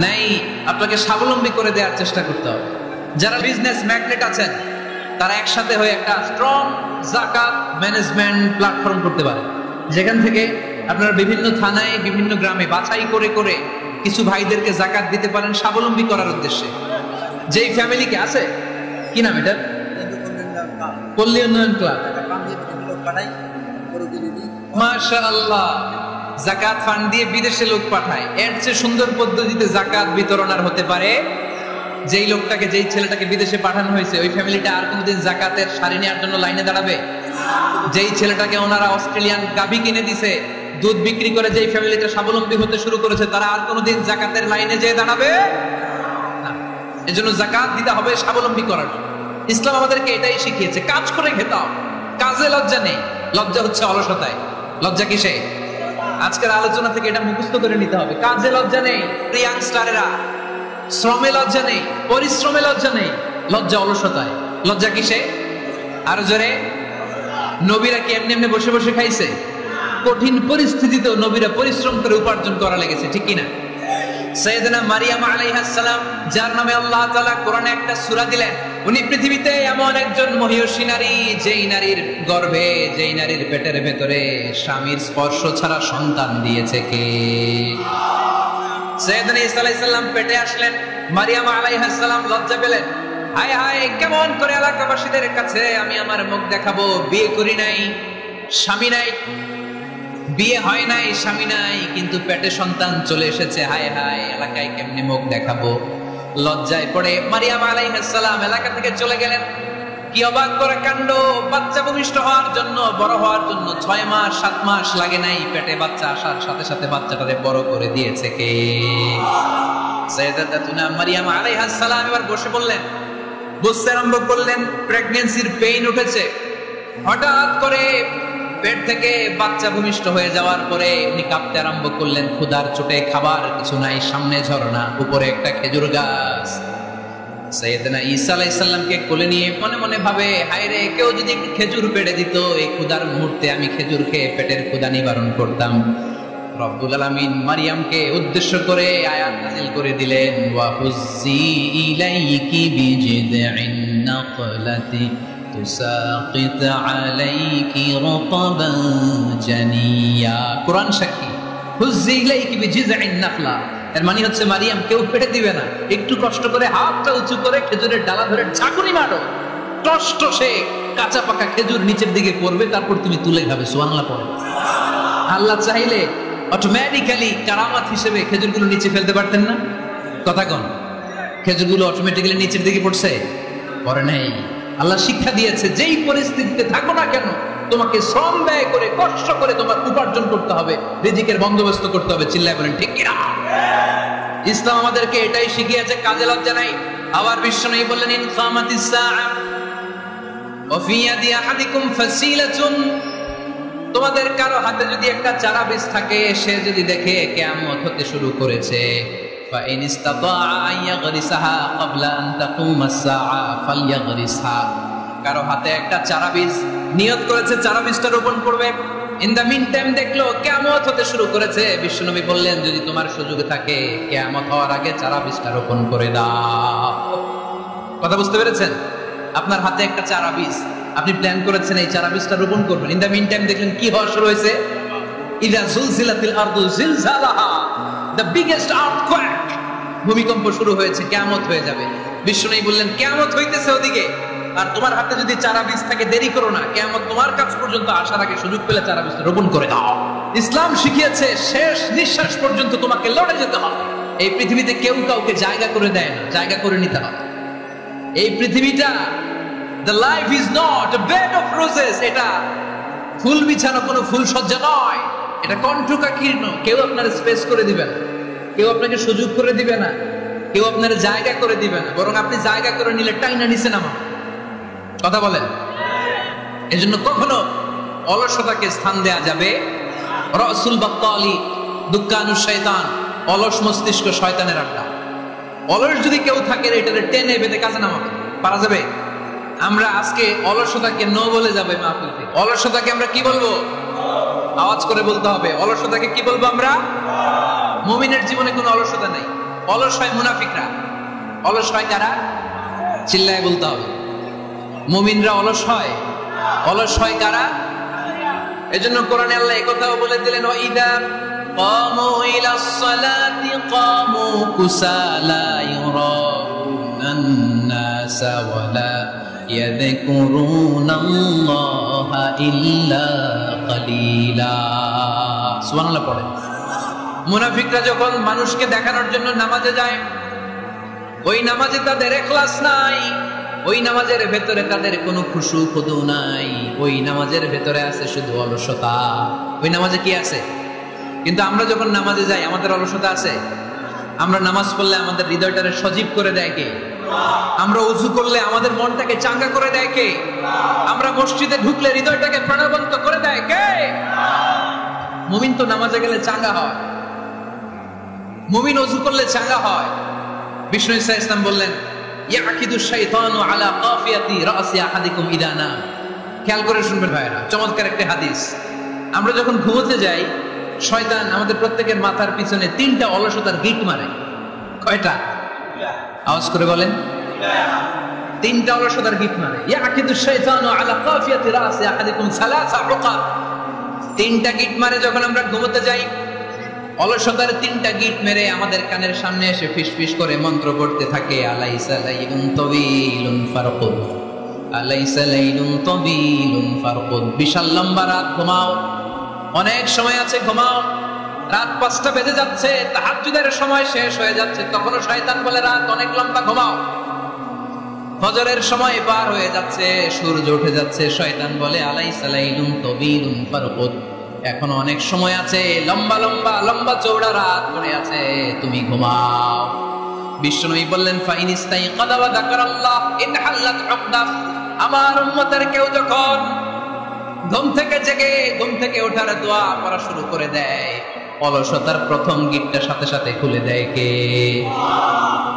নাই। আপনাকে স্বাবলম্বী করে দেওয়ার চেষ্টা করতে হবে। যারা বিজনেস ম্যাগনেট আছেন, তারা একসাথে হয়ে একটা স্ট্রং যাকাত ম্যানেজমেন্ট প্ল্যাটফর্ম করতে পারে, যেখান থেকে আপনারা বিভিন্ন থানায়, বিভিন্ন গ্রামে বাছাই করে করে কিছু ভাইদেরকে যাকাত দিতে পারেন স্বাবলম্বী করার উদ্দেশ্যে। যেই ফ্যামিলিকে আছে, কি নাম এটা? পল্লী উন্নয়ন ক্লাব। মাশাআল্লাহ, যাকাত ফান্ড দিয়ে বিদেশে লোক পাঠায়। এর চেয়ে সুন্দর পদ্ধতিতে যাকাত বিতরণ আর হতে পারে? যেই লোকটাকে, যেই ছেলেটাকে বিদেশে পাঠানো হয়েছে, ওই ফ্যামিলিটা আর কোনদিন যাকাতের শাড়ি নেওয়ার জন্য লাইনে দাঁড়াবে? যেই ছেলেটাকে ওনারা অস্ট্রেলিয়ান গাভী কিনে দিছে, দুধ বিক্রি করে যেই ফ্যামিলিটা স্বাবলম্বী হতে শুরু করেছে, তারা আর কোনোদিন যাকাতের লাইনে যেয়ে দাঁড়াবে না। এজন্য যাকাত দিতে হবে স্বাবলম্বী করার জন্য। ইসলাম আমাদেরকে এটাই শিখিয়েছে, কাজ করে খেতে হবে। কাজে লজ্জা নেই, লজ্জা হচ্ছে অলসতায়। লজ্জা কিসে? আজকের আলোচনা থেকে এটা মুখস্থ করে নিতে হবে। কাজে লজ্জা নেই, ইয়াংস্টারেরা। শ্রমে লজ্জা নেই, পরিশ্রমে লজ্জা নেই, লজ্জা অলসতায়। লজ্জা কিসে? আরো জোরে। নবীরা কি এমনি এমনি বসে বসে খাইছে? কঠিন পরিস্থিতিতেও নবীরা পরিশ্রম করে উপার্জন করা লেগেছে, ঠিক কিনা? সাইয়েদনা মারিয়াম আলাইহিস সালাম, যার নামে আল্লাহ তাআলা কোরআনে একটা সূরা দিলেন, উনি পৃথিবীতে এমন একজন মহিয়সী নারী, যেই নারীর গর্ভে, যেই নারীর পেটের ভেতরে স্বামীর স্পর্শ ছাড়া সন্তান দিয়েছে কে? সাইয়েদনা ঈসা আলাইহিস সালাম পেটে আসলেন, মারিয়াম আলাইহিস সালাম লজ্জা পেলেন। হায় হায়, কেমন করে এলাকাবাসীদের কাছে আমি আমার মুখ দেখাবো? বিয়ে করি নাই, স্বামী নাই, বিয়ে হয় নাই, স্বামী নাই, কিন্তু পেটে সন্তান চলে এসেছে। হায় হায়, এলাকায় কেমনে মুখ দেখাবো? লজ্জায় পড়ে মারিয়াম আলাইহিস সালাম এলাকা থেকে চলে গেলেন। কি অবাক করা কাণ্ড! বাচ্চা ভূমিষ্ঠ হওয়ার জন্য, বড় হওয়ার জন্য 6 মাস 7 মাস লাগে নাই, পেটে বাচ্চা আসার সাথে সাথে বাচ্চাটারে বড় করে দিয়েছে কে? সাইয়েদাতুনা মারিয়াম আলাইহিস সালাম এবার বসে বললেন, বুঝতে আরম্ভ করলেন প্রেগন্যান্সির পেইন উঠেছে। হঠাৎ করে পেট থেকে বাচ্চা ভূমিষ্ঠ হয়ে যাওয়ার পরে উনি কাঁপতে আরম্ভ করলেন। ক্ষুধার চোটে খাবার কিছু নাই, সামনে ঝর্ণা, উপরে একটা খেজুর গাছ। সাইয়েদনা ঈসা আলাইহিস সালামকে কোলে নিয়ে মনে মনে ভাবে, হায় রে, কেউ যদি একটু খেজুর পেড়ে দিত, এই ক্ষুধার মুহূর্তে আমি খেজুর খেয়ে পেটের ক্ষুধা নিবারণ করতাম। রব্বুল আলামিন মারিয়ামকে উদ্দেশ্য করে আয়াত নাযিল করে দিলেন, ওয়া হুজ্জি ইলাইকি বিজিদঈন নাখলাতি তুসাকিত আলাইকি রাতাবান জানিয়া। কোরআন সাক্ষী, হুজ্জি ইলাইকি বিজিদঈন নাখলা, এর মানে হচ্ছে মারিয়াম, কেউ পেটে দিবে না, একটু কষ্ট করে হাতটা উঁচু করে খেজুরের ডালা ধরে ঝাঁকুনি মারো, কষ্ট সে কাঁচা পাকা খেজুর নিচের দিকে পড়বে, তারপর তুমি তুলে খাবে। সুবহানাল্লাহ পড়ে। আল্লাহ চাইলে অটোমেটিক্যালি কারামাত হিসেবে খেজুরগুলো নিচে ফেলতে পারতেন না? কথা কোন? খেজুরগুলো অটোমেটিক্যালি নিচের দিকে পড়ছে? পড়ে নাই। আল্লাহ শিক্ষা দিয়েছে, যেই পরিস্থিতিতে থাকো না কেন, তোমাকে শ্রম ব্যয় করে, কষ্ট করে তোমার উপার্জন করতে হবে, রিজিকের বন্দোবস্ত করতে হবে। চিল্লায় বলেন ঠিক কিনা? ইসলাম আমাদেরকে এটাই শিখিয়েছে, কাজে লজ্জা নাই। আবার বিশ্বনবী বললেন, ইন কামাতিস সাআ ওয়া ফি ইয়াদি আহাদিকুম ফাসিলাতুন, তোমাদের কারো হাতে যদি একটা চারা বীজ থাকে, সে যদি দেখে কিয়ামত হতে শুরু করেছে, فإن استطاع أن يغرسها قبل أن تقوم الساعة فليغرسها, কারো হাতে একটা চারা বীজ নিয়ত করেছে, চারা বীজটা রোপণ করবে। ইন দা মিন টাইম দেখলো কিয়ামত হতে শুরু করেছে, বিশ্বনবী বললেন, যদি তোমার সুযোগ থাকে কিয়ামত হওয়ার আগে চারা বীজটা রোপণ করে দাও। কথা বুঝতে পেরেছেন? আপনার হাতে একটা চারা বীজ, আপনি প্ল্যান করেছেন এই চারা বীজটা রোপণ করবেন। ইন দা মিন টাইম দেখলেন কি হওয়া শুরু হয়েছে? ইযা যুলজিলাতিল আরদু জিলজালাহা, দ্য বিগেস্ট আর্থকোয়েক, ভূমিকম্প শুরু হয়েছে, কিয়ামত হয়ে যাবে। বিশ্বনবী বললেন, কিয়ামত হইতেছে ওদিকে, আর তোমার হাতে যদি চারা বীজ থাকে, দেরি করো না, কিয়ামত তোমার কাছ পর্যন্ত আসার আগে সুযোগ পেলে চারা বীজটা রোপণ করে দাও। ইসলাম শিখিয়েছে শেষ নিঃশ্বাস পর্যন্ত তোমাকে লড়ে যেতে হবে। এই পৃথিবীতে কেউ কাউকে জায়গা করে দেয় না, জায়গা করে নিতে হবে। এই পৃথিবীটা, the life is not a bed of roses, এটা ফুল বিছানো কোনো ফুল সজ্জা নয়, এটা কণ্ঠকাকীর্ণ। কেউ আপনার স্পেস করে দিবে না, কেউ আপনাকে সুযোগ করে দিবে না, কেউ আপনার জায়গা করে দিবে না, বরং আপনি জায়গা করে নিলে টাইনা নিচে নামা। কথা বলেন? এজন্য কখনো অলসতাকে স্থান দেয়া যাবে। রাসূল বাত্তালি, দুক্কানু শয়তান, অলস মস্তিষ্ক শয়তানের আড্ডা। অলস যদি কেউ থাকে, এটারে টেনে বেঁধে কাজে নামাবে, পারা যাবে? আমরা আজকে অলসতাকে নো বলে যাবে মাহফিল থেকে। অলসতাকে আমরা কি বলবো? আওয়াজ করে বলতে হবে। অলসতাকে কি বলবো আমরা? মুমিনের জীবনে কোনো অলসতা নাই। অলস হয় মুনাফিকরা। অলস হয় কারা? চিল্লায় বলতে হবে। মুমিনরা অলস হয়? অলস হয় কারা? এজন্য কোরআনে আল্লাহ এই কথাও বলে দিলেন, ওয়াইদা কামু ইলাস সালাতি কামু কুসালা ইউরাউনান নাসা ওয়ালা ইয়াযকুরুনাল্লাহা ইল্লা কালিলা। সুবহানাল্লাহ পড়ে। মুনাফিকরা যখন মানুষকে দেখানোর জন্য নামাজে যায়, ওই নামাজে তাদের ইখলাস নাই, ওই নামাজের ভেতরে তাদের কোনো খুশু খুদু নাই, ওই নামাজের ভেতরে আছে শুধু অলসতা। ওই নামাজে কি আছে? কিন্তু আমরা যখন নামাজে যাই, আমাদের অলসতা আছে? আমরা নামাজ পড়লে আমাদের হৃদয়টাকে সজীব করে দেয় কে? আমরা ওযু করলে আমাদের মনটাকে চাঙ্গা করে দেয় কে? আমরা মসজিদে ঢুকলে হৃদয়টাকে প্রাণবন্ত করে দেয় কে? মুমিন তো নামাজে গেলে চাঙ্গা হয়, মুমিন ওযু করলে চাঙ্গা হয়। বিষ্ণু ঈসা ইসলাম বললেন, ইয়াকিদু শাইতানু আলা কাফিয়াতি রাসি আহাদিকুম ইদা নাম। খেয়াল করে শুনবেন ভাইরা, চমৎকার একটা হাদিস। আমরা যখন ঘুমোতে যাই, শয়তান আমাদের প্রত্যেকের মাথার পিছনে 3টা অলসতার গিট মারে। কয়টা? আওয়াজ করে বলেন। তিনটা অলসতার গিট মারে। ইয়াকিদু শাইতানু আলা কাফিয়াতি রাসি আহাদিকুম সালাসা উকাদ। তিনটা গিট মারে যখন আমরা ঘুমোতে যাই। অলসতার তিনটা গিট মেরে আমাদের কানের সামনে এসে ফিসফিস করে মন্ত্র পড়তে থাকে, আলাইসা লাইলুন তাওয়িলুন ফারকুদ, আলাইসা লাইলুন তাওয়িলুন ফারকুদ। বিশাল লম্বা রাত, ঘুমাও। অনেক সময় আছে, ঘুমাও। রাত 5টা বেজে যাচ্ছে, তাহাজ্জুদের সময় শেষ হয়ে যাচ্ছে, তখনও শয়তান বলে রাত অনেক লম্বা, ঘুমাও। ফজরের সময় পার হয়ে যাচ্ছে, সূর্য উঠে যাচ্ছে, শয়তান বলে আলাইসা লাইলুন তাওয়িলুন ফারকুদ, এখনো অনেক সময় আছে, লম্বা লম্বা লম্বা চৌড়া রাত পড়ে আছে, তুমি ঘুমাও। বিশ্বনবী বললেন ফাইনিস্তাইকাযা ওয়া যাকারাল্লাহ ইনহাল্লাত উকদা। আমার উম্মতের কেউ যখন ঘুম থেকে জেগে ঘুম থেকে ওঠার দোয়া পড়া শুরু করে দেয়, অলসতার প্রথম গিটটা সাথে সাথে খুলে দেয় কে?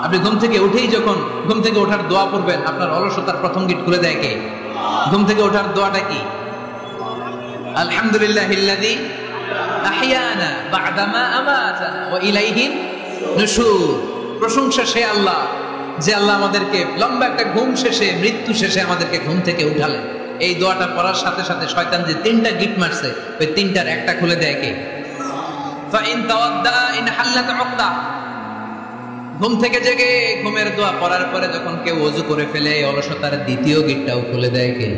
আপনি ঘুম থেকে উঠেই যখন ঘুম থেকে ওঠার দোয়া পড়বেন, আপনার অলসতার প্রথম গিট খুলে দেয় কে? ঘুম থেকে ওঠার দোয়াটা কি? আলহামদুলিল্লাহিল্লাযী আহইয়ানা বা'দা মা আমাতানা ওয়া ইলাইহিন নুশুর। প্রশংসা সে আল্লাহ, যে আল্লাহ আমাদেরকে লম্বা একটা ঘুম শেষে, মৃত্যু শেষে আমাদেরকে ঘুম থেকে উঠালেন। এই দোয়াটা পড়ার সাথে সাথে শয়তান যে তিনটা গিট মারছে, ওই তিনটার একটা খুলে দেয় কে? ফাইন তাওয়াদ্দা ইনহাল্লাত উকদা। ঘুম থেকে জেগে ঘুমের দোয়া পড়ার পরে যখন কেউ ওযু করে ফেলে, অলসতার দ্বিতীয় গিটটাও খুলে দেয় কে?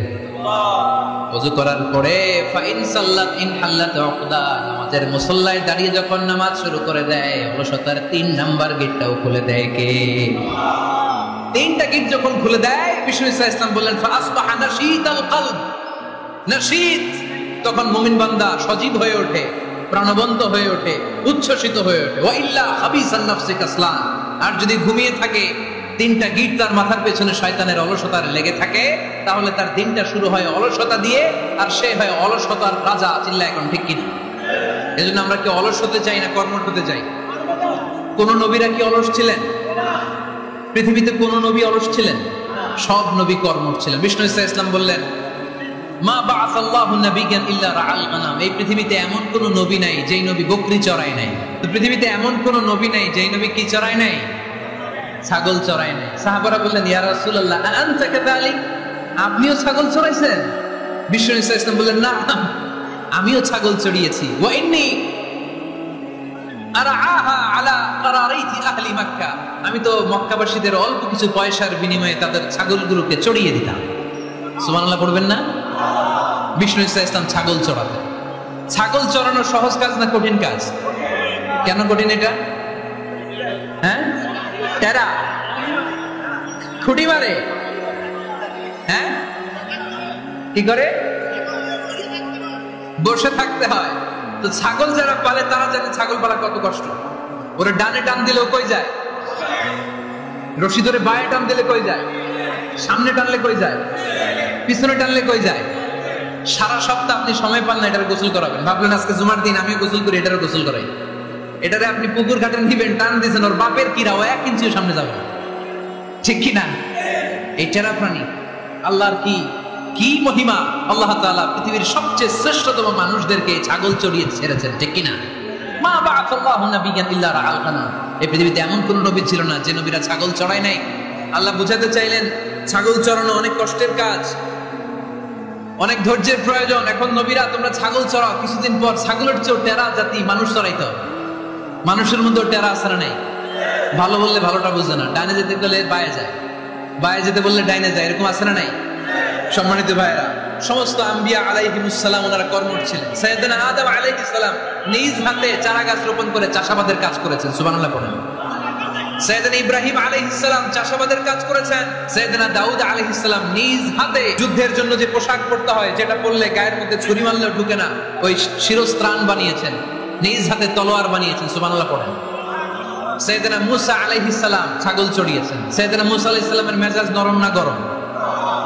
ওযু করার পরে ফাইন সাল্লাত ইনহাল্লাত উকদা, নামাজের মুসল্লায় দাঁড়িয়ে যখন নামাজ শুরু করে দেয়, অলসতার 3 নাম্বার গিটটাও খুলে দেয় কে? তিনটা গিট যখন খুলে দেয়, বিষ্ণু ইসলাম বললেন ফাসবাহা নাশীতাল কলব। নাশীত, তখন মুমিন বান্দা সজীব হয়ে ওঠে, প্রাণবন্ত হয়ে ওঠে, উচ্ছ্বসিত হয়ে ওঠে। ওয়া ইল্লা হাবিসান নাফসি কাসলান। আর যদি ঘুমিয়ে থাকে, তিনটা গিট তার মাথার পেছনে শয়তানের অলসতার লেগে থাকে, তাহলে তার দিনটা শুরু হয় অলসতা দিয়ে, আর সে হয় অলসতার রাজা। চিল্লা এখন ঠিক কিনা? এজন্য আমরা কি অলস হতে চাই না কর্মঠ হতে চাই? কোন নবীরা কি অলস ছিলেন? পৃথিবীতে কোন নবী অলস ছিলেন? সব নবী কর্মঠ ছিলেন। বিষ্ণু ইসলাম বললেন মা বাআসাল্লাহু নাবিয়্যান ইল্লা রাআল গানাম। এই পৃথিবীতে এমন কোন নবী নাই যেই নবী বকরি চড়ায় নাই। তো পৃথিবীতে এমন কোন নবী নাই যেই নবী কি চড়ায় নাই? ছাগল চড়ায় নাই। সাহাবারা বললেন ইয়া রাসূলুল্লাহ আনতা কাযালিক, আপনিও ছাগল চড়াইছেন? বিষ্ণু ইসলাম বললেন না, আমিও ছাগল চড়িয়েছি। ওয়া ইন্নী আরআহা আলা কারারাইতি আহলি মক্কা, আমি তো মক্কাবাসীদের অল্প কিছু পয়সার বিনিময়ে তাদের ছাগলগুলোকে চড়িয়ে দিতাম। সুবহানাল্লাহ পড়বেন না? বিষ্ণু ইসলাম ছাগল চড়াতেন। ছাগল চড়ানো সহজ কাজ না কঠিন কাজ? কেন কঠিন এটা? হ্যাঁ, টেরা খুঁটি মারে। হ্যাঁ, কি করে? বসে থাকতে হয়। তো ছাগল যারা পালে তারা জানে ছাগল পালা কত কষ্ট। ওরা ডানে টান দিলেও কই যায়, রশি ধরে বায়ে টান দিলে কই যায়, সামনে টানলে কই যায়, পিছনে টানলে কই যায়। সারা সপ্তাহ আপনি সময় পান না এটার গোসল করাবেন। ভাবলেন আজকে জুমার দিন আমিও গোসল করি, এটারও গোসল করাই। এটারে আপনি পুকুর ঘাটে নিবেন, টান দিয়েছেন, ওর বাপের কিরা, ও 1 ইঞ্চিও সামনে যাবে না। ঠিক কি না? এই টেরা প্রাণী আল্লাহর কি মহিমা। আল্লাহ তাআলা পৃথিবীর সবচেয়ে শ্রেষ্ঠতম মানুষদেরকে ছাগল চড়িয়ে ছেড়েছেন। ঠিক কি না? মা বাআসাল্লাহু নাবিয়্যান ইল্লা রাআল গানাম। এই পৃথিবীতে এমন কোন নবী ছিল না যে নবীরা ছাগল চড়ায় নাই। আল্লাহ বুঝাতে চাইলেন ছাগল চড়ানো অনেক কষ্টের কাজ, অনেক ধৈর্যের প্রয়োজন। এখন নবীরা তোমরা ছাগল চড়াও, কিছুদিন পর ছাগলের চেয়েও টেরা জাতি মানুষ চড়াইতে হবে। মানুষের মধ্যে টেরা আসরা নাই। ভালো বললে ভালোটা বুঝে না, ডাইনে যেতে গেলে বায়ে যায়, বায়ে যেতে বললে ডাইনে যায়, এরকম আসরা নাই? সম্মানিত ভাইরা, সমস্ত আম্বিয়া আলাইহিমুস সালাম ওনারা কর্মঠ ছিলেন। সাইয়েদনা আদম আলাইহিস সালাম নিজ হাতে চারা গাছ রোপণ করে চাষাবাদের কাজ করেছেন। সুবহানাল্লাহ পড়েন। সাইয়েদনা ইব্রাহিম আলাইহিস সালাম চাষাবাদের কাজ করেছেন। সাইয়েদনা দাউদ আলাইহিস সালাম নিজ হাতে যুদ্ধের জন্য যে পোশাক পরতে হয়, যেটা পরলে গায়ের মধ্যে ছুরি মারলেও ঢুকে না, ওই শিরস্ত্রাণ বানিয়েছেন, নিজ হাতে তলোয়ার বানিয়েছেন। সুবহানাল্লাহ পড়েন। সাইয়েদনা মূসা আলাইহিস সালাম ছাগল চড়িয়েছেন। সাইয়েদনা মূসা আলাইহিস সালামের মেজাজ নরম না গরম?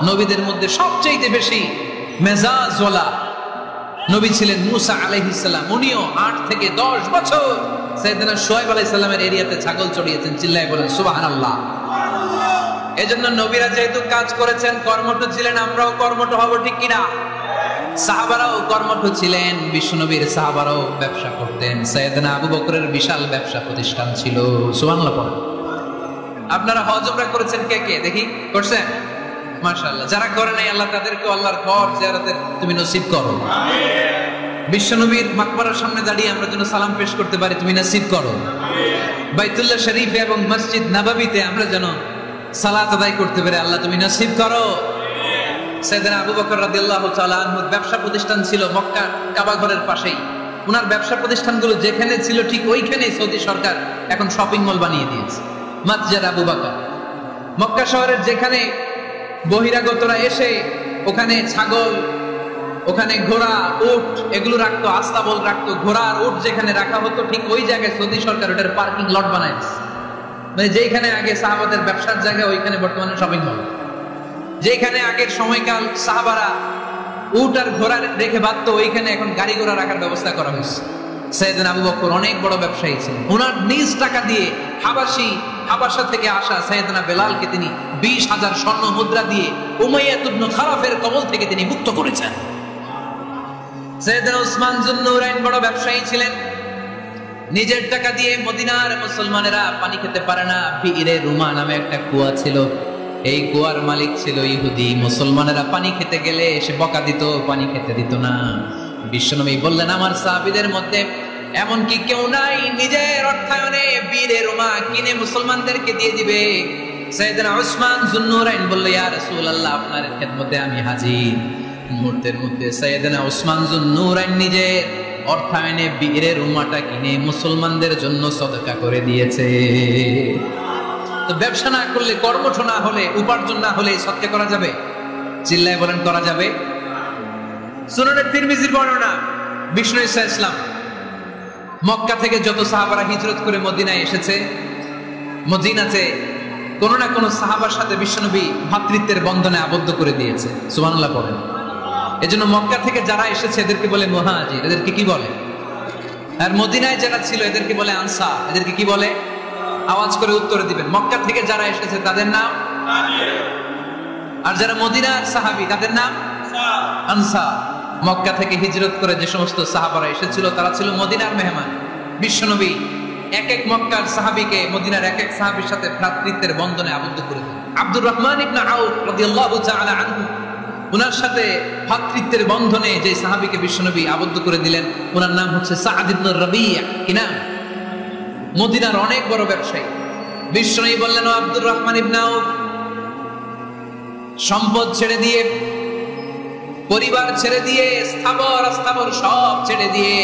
নবীদের মধ্যে সবচেয়ে বেশি মেজাজওয়ালা নবী ছিলেন মূসা আলাইহিস সালাম। উনিও 8 থেকে 10 বছর সাইয়েদনা শুআয়ব আলাইহিস সালামের এরিয়াতে ছাগল চড়িয়েছেন। চিল্লায় বলেন সুবহানাল্লাহ। এজন্য নবীরা যেহেতু কাজ করেছেন, কর্মঠ ছিলেন, আমরাও কর্মঠ হব। ঠিক কিনা? সাহাবারাও কর্মঠ ছিলেন। বিশ্বনবীর সাহাবারাও ব্যবসা করতেন। সাইয়েদনা আবু বকরের বিশাল ব্যবসা প্রতিষ্ঠান ছিল। সুবহানাল্লাহ পড়েন। আপনারা হজ উমরা করেছেন কে কে দেখি? করছেন? মাশাআল্লাহ। যারা করে নাই আল্লাহ তাদেরকে আল্লাহর ঘর জিয়ারতের তুমি নসিব করো। আমিন। বিশ্বনবীর মাকবারার সামনে দাঁড়িয়ে আমরা যেন সালাম পেশ করতে পারি, তুমি নসিব করো। আমিন। বাইতুল্লাহ শরীফে এবং মসজিদ নববীতে আমরা যেন সালাত আদায় করতে পারি, আল্লাহ তুমি নসিব করো। আমিন। সাইয়েদনা আবু বকর রাদিয়াল্লাহু তাআলা আনহু ব্যবসা প্রতিষ্ঠান ছিল মক্কা কাবা ঘরের পাশেই। ওনার ব্যবসা প্রতিষ্ঠানগুলো যেখানে ছিল ঠিক ওইখানেই সৌদি সরকার এখন শপিং মল বানিয়ে দিয়েছে, মসজিদ আবু বকর। মক্কা শহরের যেখানে বহিরাগতরা এসে ওখানে ছাগল, ওখানে ঘোড়া, উট এগুলো রাখতো, আস্তাবল রাখতো, ঘোড়া আর উট যেখানে রাখা হতো ঠিক ওই জায়গায় সৌদি সরকার ওটার পার্কিং লট বানায় দিয়েছে। মানে যেখানে আগে সাহাবাদের ব্যবসার জায়গা ওইখানে বর্তমানে শপিং মল। যেখানে আগের সময়কাল সাহাবারা উট আর ঘোড়া রেখে বাঁধতো ওইখানে এখন গাড়ি ঘোড়া রাখার ব্যবস্থা করা হয়েছে। সাইয়েদনা আবু বকর অনেক বড় ব্যবসায়ী ছিলেন। ওনার নিজ টাকা দিয়ে হাবাসা থেকে আসা সাইয়েদনা বেলালকে তিনি 20,000 স্বর্ণ মুদ্রা দিয়ে উমাইয়া ইবনে খালাফের কবল থেকে তিনি মুক্ত করেছেন। সাইয়েদনা উসমান যুন্নুরাইন বড় ব্যবসায়ী ছিলেন। নিজের টাকা দিয়ে মদিনার মুসলমানেরা পানি খেতে পারে না, বিইরে রুমা নামে একটা কুয়া ছিল, এই কুয়ার মালিক ছিল ইহুদি। মুসলমানেরা পানি খেতে গেলে এসে বকা দিত, পানি খেতে দিত না। বিশ্বনবী বললেন, আমার সাহাবীদের মধ্যে এমন কি কেউ নাই নিজের অর্থায়নে বীরে রুমা কিনে মুসলমানদেরকে দিয়ে দিবে? সাইয়েদনা উসমান যুন্নুরাইন বলল, ইয়া রাসূলুল্লাহ, আপনার খেদমতে আমি হাজির। মুহূর্তের মধ্যে সাইয়েদনা উসমান যুন্নুরাইন নিজের অর্থায়নে বীরে রুমাটা কিনে মুসলমানদের জন্য সদকা করে দিয়েছে। তো ব্যবসা না করলে, কর্মঠ না হলে, উপার্জন না হলে সদকা করা যাবে? চিল্লায় বলেন, করা যাবে? সুনানে তিরমিজির বর্ণনা, বিষ্ণু ঈসা ইসলাম মক্কা থেকে যত সাহাবারা হিজরত করে মদিনায় এসেছে, মদিনাতে কোন না কোন সাহাবার সাথে বিশ্বনবী ভ্রাতৃত্বের বন্ধনে আবদ্ধ করে দিয়েছে। সুবহানাল্লাহ পড়েন। এজন্য মক্কা থেকে যারা এসেছে এদেরকে বলে মুহাজির। এদেরকে কি বলে? আর মদিনায় যারা ছিল এদেরকে বলে আনসার। এদেরকে কি বলে? আওয়াজ করে উত্তর দিবেন। মক্কা থেকে যারা এসেছে তাদের নাম মুহাজির, আর যারা মদিনার সাহাবী তাদের নাম আনসার। মক্কা থেকে হিজরত করে যে সমস্ত সাহাবারা এসেছিল তারা ছিল মদিনার মেহমান। বিশ্বনবী এক এক মক্কার সাহাবীকে মদিনার এক এক সাহাবীর সাথে ভ্রাতৃত্বের বন্ধনে আবদ্ধ করে দিলেন। আব্দুর রহমান ইবনে আউফ রাদিয়াল্লাহু তাআলা আনহু, ওনার সাথে ভ্রাতৃত্বের বন্ধনে যে সাহাবীকে বিশ্বনবী আবদ্ধ করে দিলেন ওনার নাম হচ্ছে সাআদ ইবনে রাবিয়া। কি নাম? মদিনার অনেক বড় ব্যবসায়ী। বিশ্বনবী বললেন, ও আব্দুর রহমান ইবনে আউফ, সম্পদ ছেড়ে দিয়ে, পরিবার ছেড়ে দিয়ে, স্থাবর সব ছেড়ে দিয়ে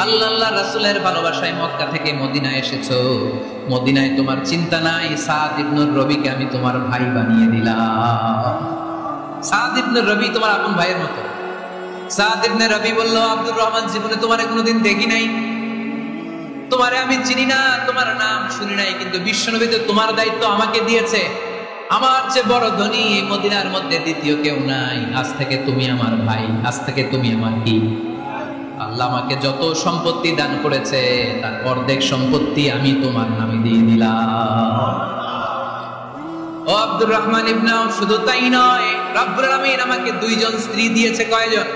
আল্লাহ রাসূলের ভালোবাসায় মক্কা থেকে মদিনায় এসেছো। মদিনায় তোমার চিন্তা নাই, সাদ ইবনে রবিকে আমি তোমার ভাই বানিয়ে দিলাম। সাদ ইবনে রবি তোমার আপন ভাইয়ের মতো। সাদ ইবনে রবি বলল, আব্দুর রহমান, জীবনে তোমারে কোনোদিন দেখি নাই, তোমারে আমি চিনি না, তোমার নাম শুনি নাই, কিন্তু বিশ্বনবী তো তোমার দায়িত্ব আমাকে দিয়েছে। আমার চেয়ে বড় ধনী এই মদিনার মধ্যে দ্বিতীয় কেউ নাই। আজ থেকে তুমি আমার ভাই, আজ থেকে তুমি আমার কি। আল্লাহ আমাকে যত সম্পত্তি দান করেছে তার অর্ধেক সম্পত্তি আমি তোমার নামে দিয়ে দিলাম। ও আব্দুর রহমান ইবনে আউফ, শুধু তাই নয়, রব্বুল আলামিন আমাকে 2 জন স্ত্রী দিয়েছে। কয়জন?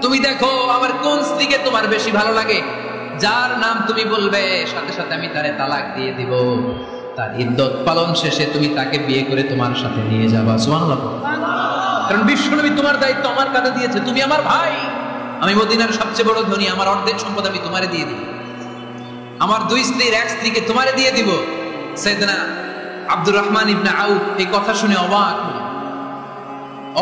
তুমি দেখো আমার কোন স্ত্রীকে তোমার বেশি ভালো লাগে, যার নাম তুমি বলবে সাথে সাথে আমি তারে তালাক দিয়ে দিব। তার ইদ্দত পালন শেষে তুমি তাকে বিয়ে করে তোমার সাথে নিয়ে যাবা। সুবহানাল্লাহ। কারণ বিশ্বনবী তোমার দায়িত্ব আমার কাঁধে দিয়েছে, তুমি আমার ভাই, আমি মদিনার সবচেয়ে বড় ধনী, আমার অর্ধেক সম্পদ আমি তোমারে দিয়ে দিব। আমার 2 স্ত্রীর 1 স্ত্রীকে তোমারে দিয়ে দিব। সাইয়েদনা আব্দুর রহমান ইবনে আউফ এই কথা শুনে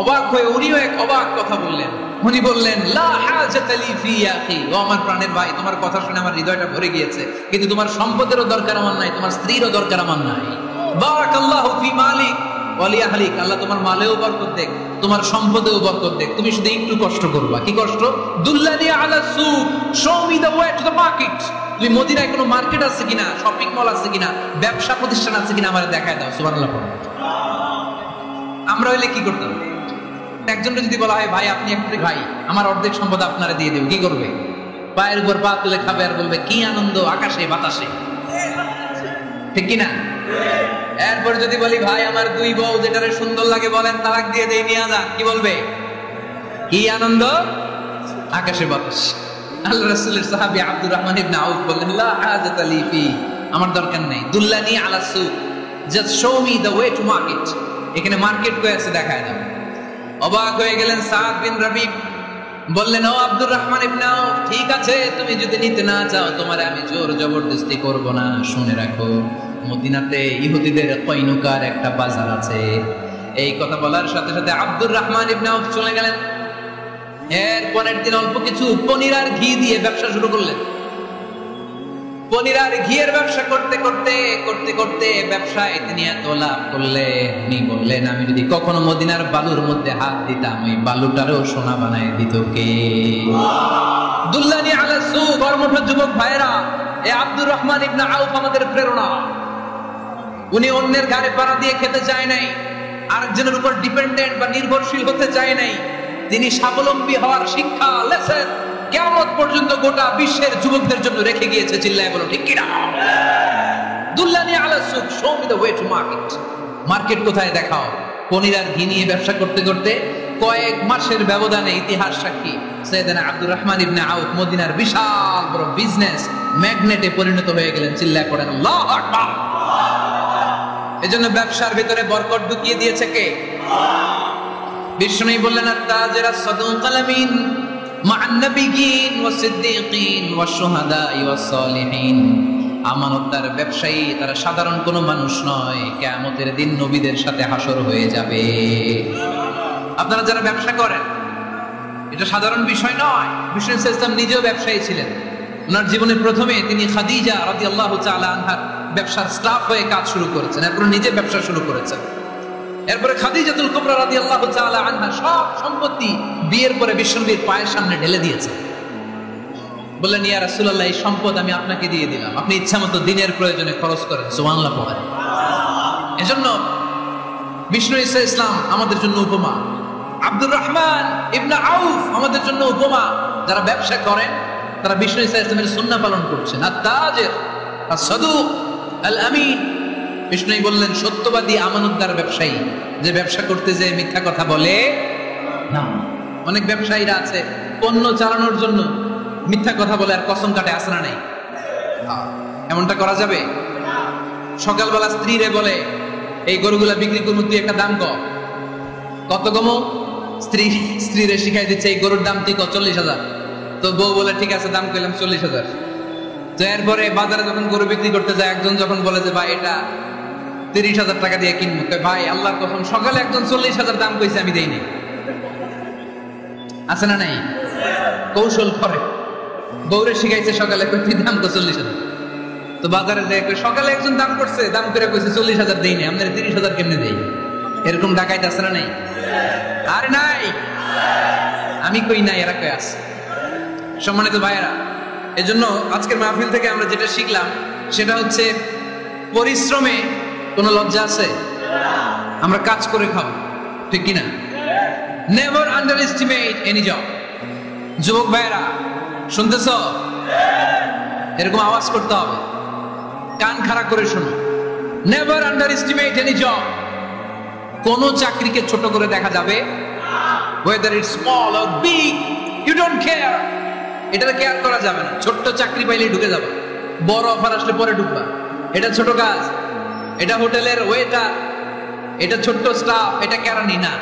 অবাক হয়ে উনিও এক অবাক কথা বললেন। উনি বললেন, লা হাজাতা লি ফি আখি, ও আমার প্রাণের ভাই, তোমার কথা শুনে আমার হৃদয়টা ভরে গিয়েছে, কিন্তু তোমার সম্পদেরও দরকার আমার নাই, তোমার স্ত্রীরও দরকার আমার নাই। বারাকাল্লাহু ফি মালিক ওয়া লি আহলিক, আল্লাহ তোমার মালেও বরকত দেখ, তোমার সম্পদেও বরকত দেখ। তুমি শুধু একটু কষ্ট করবা। কি কষ্ট? দুল্লানি আলা সুক, show me the way to the market. তুমি মদিনায় কোনো মার্কেট আছে কিনা, শপিং মল আছে কিনা, ব্যবসা প্রতিষ্ঠান আছে কিনা আমারে দেখায় দাও। সুবহানাল্লাহ। আমরা হইলে কি করতাম? একজনকে যদি বলা হয়, ভাই আপনি একটু ভাই, আমার অর্ধেক সম্পদ আপনারে দিয়ে দেব, কি করবে? পায়ের উপর পা তুলে খাবে আর বলবে, কি আনন্দ আকাশে বাতাসে। ঠিক কিনা? এরপর যদি বলি, ভাই আমার 2 বউ, যেটারে সুন্দর লাগে বলেন তালাক দিয়ে দেই, নিয়ে যান, কি বলবে? কি আনন্দ আকাশে বাতাস। আল্লাহ রাসূলের সাহাবী আব্দুর রহমান ইবনে আউফ বললেন, লা হাজাতা লি ফি, আমার দরকার নেই। দুল্লানি আলা সুক, just show me the way to market, এখানে মার্কেট কই আছে দেখায় দাও। অবাক হয়ে গেলেন সাদ বিন রাবি, বললেন ও আব্দুর রহমান ইবনে আউফ, ঠিক আছে তুমি যদি নিতে না চাও তোমারে আমি জোর জবরদস্তি করব না। শুনে রাখো মদিনাতে ইহুদিদের কয়নুকার একটা বাজার আছে। এই কথা বলার সাথে সাথে আব্দুর রহমান ইবনে আউফ চলে গেলেন। এর পরের দিন অল্প কিছু পনির আর ঘি দিয়ে ব্যবসা শুরু করলেন। পনির আর ঘিয়ের ব্যবসা করতে করতে করতে করতে ব্যবসায় তিনি এত লাভ করলেন, উনি বললেন আমি যদি কখনো মদিনার বালুর মধ্যে হাত দিতাম ওই বালুটারও সোনা বানায় দিত কে? দুল্লানি আলা সুক। কর্মঠ যুবক ভাইরা, এ আব্দুর রহমান ইবনে আউফ আমাদের প্রেরণা। উনি অন্যের ঘাড়ে পাড়া দিয়ে খেতে চায় নাই, আরেকজনের উপর ডিপেন্ডেন্ট বা নির্ভরশীল হতে চায় নাই। তিনি স্বাবলম্বী হওয়ার শিক্ষা লেসেন কিয়ামত পর্যন্ত গোটা বিশ্বের যুবকদের জন্য রেখে গিয়েছে। চিল্লায় বলো ঠিক কিনা? দুল্লানি আলা সুক, show me the way to market. Market কোথায় দেখাও। পনির আর ঘি নিয়ে ব্যবসা করতে করতে কয়েক মাসের ব্যবধানে ইতিহাস সাক্ষী সাইয়েদনা আব্দুর রহমান ইবনে আউফ মদিনার বিশাল বড় বিজনেস ম্যাগনেটে পরিণত হয়ে গেলেন। চিল্লায় পড়েন আল্লাহু আকবার। এজন্য ব্যবসার ভিতরে বরকত ঢুকিয়ে দিয়েছে কে? বিষ্ণু বললেন আত-তাজিরা সাদুকাল আমিন মা'আন নাবিয়্যিন ওয়াস সিদ্দীকিন ওয়াস শুহাদা'i ওয়াস সালিহিন। আমানতদার ব্যবসায়ী তারা সাধারণ কোনো মানুষ নয়, কিয়ামতের দিন নবীদের সাথে হাসর হয়ে যাবে। আপনারা যারা ব্যবসা করেন এটা সাধারণ বিষয় নয়। বিষ্ণু ইসলাম নিজেও ব্যবসায়ী ছিলেন। ওনার জীবনের প্রথমে তিনি খাদিজা রাদিয়াল্লাহু তাআলা আনহার ব্যবসার স্টাফ হয়ে কাজ শুরু করেছেন, এরপর নিজে ব্যবসা শুরু করেছেন। এরপরে খাদিজাতুল কুবরা রাদিয়াল্লাহু তাআলা আনহা সব সম্পত্তি বিয়ের পরে বিশ্বনবীর পায়ের সামনে ঢেলে দিয়েছেন। বললেন ইয়া রাসূলুল্লাহ, এই সম্পদ আমি আপনাকে দিয়ে দিলাম, আপনি ইচ্ছামতো দিনের প্রয়োজনে খরচ করেন। সুবহানাল্লাহ পড়েন। এজন্য বিষ্ণু ইসলাম আমাদের জন্য উপমা, আব্দুর রহমান ইবনে আউফ আমাদের জন্য উপমা। যারা ব্যবসা করেন তারা বিষ্ণু ইসলামের সুন্নাহ পালন করছেন। আত-তাজির আস-সাদুক আল-আমিন। বিষ্ণু বললেন সত্যবাদী আমানতদার ব্যবসায়ী, যে ব্যবসা করতে যে মিথ্যা কথা বলে না। অনেক ব্যবসায়ীরা আছে পণ্য চালানোর জন্য মিথ্যা কথা বলে আর কসম কাটে, আছে না নাই? এমনটা করা যাবে? সকালবেলা স্ত্রীরে বলে এই গরুগুলা বিক্রি করবো, তুই একটা দাম কত কমো? স্ত্রীরে শিখাই দিচ্ছে এই গরুর দাম তুই 40,000। তো বউ বলে ঠিক আছে, দাম কইলাম 40,000। তো এরপরে বাজারে যখন গরু বিক্রি করতে যায় একজন যখন বলে যে ভাই এটা 30,000 টাকা দিয়ে কিনবো, ভাই আল্লাহর কসম সকালে একজন 40,000 দাম কইছে আমি দেইনি। আছে না নাই? কৌশল করে বউরে শিখাইছে সকালে তুই দাম তো 40,000। তো বাজারে যায় সকালে একজন দাম করছে, দাম করে কইছে 40,000 দেইনি, আপনার 30,000 কেমনে দেই? এরকম ডাকাইতে আছে না নাই? আর নাই, আমি কই নাই, এরা কই আছে। সম্মানিত ভাইয়েরা, এজন্য আজকের মাহফিল থেকে আমরা যেটা শিখলাম সেটা হচ্ছে পরিশ্রমে কোনো লজ্জা আছে? আমরা কাজ করে খাবো, ঠিক কিনা? Never under estimate any job. যুবক ভাইয়েরা শুনতেছ? এরকম আওয়াজ করতে হবে, কান খাড়া করে শোনো। Never under estimate any job. কোন চাকরিকে ছোট করে দেখা যাবে, whether it's small or big, you don't care. এটা কেয়ার করা যাবে না। ছোট্ট চাকরি পাইলেই ঢুকে যাবে, বড় অফার আসলে পরে ঢুকবা। এটা ছোট কাজ, এটা হোটেলের ওয়েটার, এটা ছোট্ট স্টাফ, এটা কেরানি না।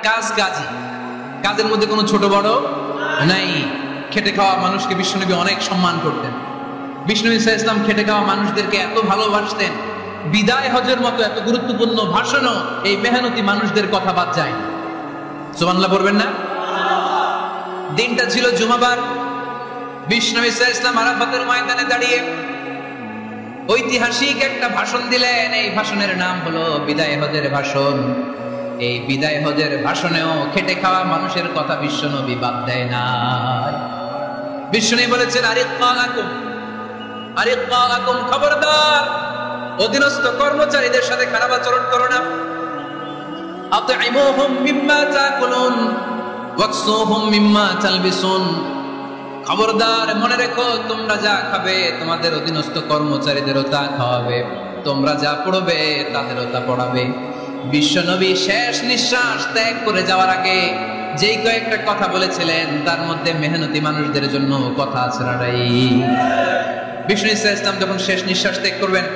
কাজ কাজই, কাজের মধ্যে কোনো ছোট বড় নাই। খেটে খাওয়া মানুষকে বিশ্বনবী অনেক সম্মান করতেন। বিষ্ণু ইসলাম খেটে খাওয়া মানুষদেরকে এত ভালোবাসতেন, বিদায় হজের মতো এত গুরুত্বপূর্ণ ভাষণও এই মেহনতি মানুষদের কথা বাদ যায় না। সুবহানাল্লাহ পড়বেন না? দিনটা ছিল জুমাবার। বিষ্ণু ইসলাম আরাফাতের ময়দানে দাঁড়িয়ে ঐতিহাসিক একটা ভাষণ দিলেন। এই ভাষণের নাম হলো বিদায় হজের ভাষণ। এই বিদায় হজের ভাষণেও খেটে খাওয়া মানুষের কথা বিশ্বনবী বাদ দেয় না। বিশ্বনবী বলেছেন আরিক্কালাকুম, খবরদার অধীনস্থ কর্মচারীদের সাথে খারাপ আচরণ করো না। আতঈমুহুম মিম্মা তাকুলুন ওয়াকসুহুম মিম্মা তালবিসুন। খবরদার মনে রেখো, তোমরা যা খাবে তোমাদের অধীনস্থ কর্মচারীদেরও তা খাওয়াবে, তোমরা যা পড়বে তাদেরও তা পড়াবে। বিশ্বনবী শেষ নিঃশ্বাস ত্যাগ করে যাওয়ার আগে যেই কয়েকটা কথা বলেছিলেন তার মধ্যে মেহনতি মানুষদের জন্য কথা আছে না নাই? বিষ্ণু ইসলাম যখন শেষ নিঃশ্বাস ত্যাগ করবেন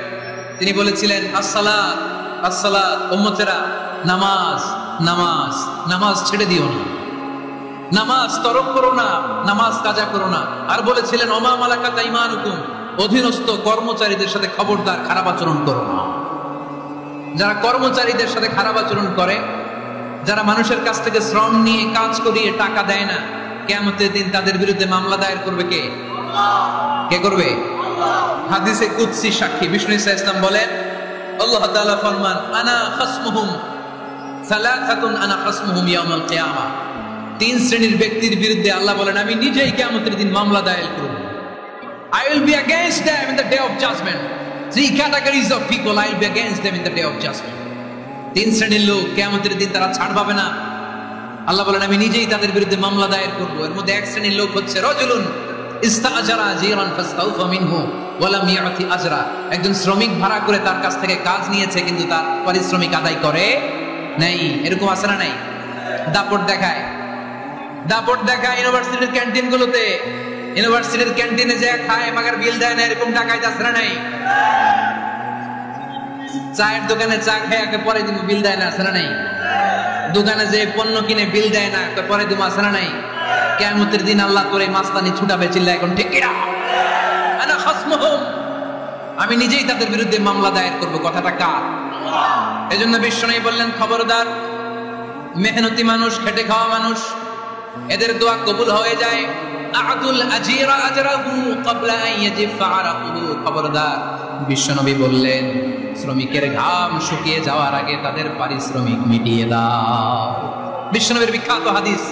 তিনি বলেছিলেন আসসালাত আসসালাত, উম্মতেরা নামাজ নামাজ নামাজ ছেড়ে দিও না, নামাজ তরক করো না, নামাজ কাজা করো না। আর বলেছিলেন ওমা মালাকাত আইমানুকুম, অধীনস্থ কর্মচারীদের সাথে খবরদার খারাপ আচরণ করো না। যারা কর্মচারীদের সাথে খারাপ আচরণ করে, যারা মানুষের কাছ থেকে শ্রম নিয়ে কাজ করিয়ে টাকা দেয় না, কিয়ামতের দিন তাদের বিরুদ্ধে মামলা দায়ের করবে কে? কে করবে? হাদিসে কুদসি সাক্ষী বিষ্ণু ইসা ইসলাম বলেন, আল্লাহ তাআলা ফরমান আনা খাসমুহুম সালাসাতুন আনা খাসমুহুম ইয়াউমাল কিয়ামা। তিন শ্রেণীর ব্যক্তির বিরুদ্ধে আল্লাহ বলেন আমি নিজেই কিয়ামতের দিন মামলা দায়ের করব। I will be against them in the day of judgment. Three categories of people I will be against them in the day of judgment. তিন শ্রেণীর লোক কিয়ামতের দিন তারা ছাড় পাবে না। আল্লাহ বলেন আমি নিজেই তাদের বিরুদ্ধে মামলা দায়ের করব। এর মধ্যে এক শ্রেণীর লোক হচ্ছে রাজুলুন ইস্তাআজারা জিরান ফাস্তাউফা মিনহু ওয়া লাম ইয়াতি আজরা। একজন শ্রমিক ভাড়া করে তার কাছ থেকে কাজ নিয়েছে কিন্তু তার পারিশ্রমিক আদায় করে নাই। এরকম আছে না নাই? দাপট দেখায়, দাপট দেখায় ইউনিভার্সিটির ক্যান্টিনগুলোতে। ইউনিভার্সিটির ক্যান্টিনে যে খায় মাগার বিল দেয় না, এরকম টাকায় আছে না নাই? চায়ের দোকানে চা খেয়ে পরে দিন বিল দেয় না, আছে না নাই? দোকানে যে পণ্য কিনে বিল দেয় না, পরে দিন আছে না নাই? কিয়ামতের দিন আল্লাহ করে মাস্তানি ছুটাবে, চিল্লা এখন ঠিক কিনা? আনা খাসমুহুম, আমি নিজেই তাদের বিরুদ্ধে মামলা দায়ের করব। কথাটা কার? এজন্য বিশ্বনবী বললেন খবরদার, মেহনতি মানুষ, খেটে খাওয়া মানুষ, এদের দোয়া কবুল হয়ে যায়। আ'তুল আজীরা আজরাহু ক্বাবলা আন ইয়াজিফা আরাকুহু। খবরদার, বিশ্বনবী বললেন শ্রমিকের ঘাম শুকিয়ে যাওয়ার আগে তাদের পারিশ্রমিক মিটিয়ে দাও। বিশ্বনবীর বিখ্যাত হাদিস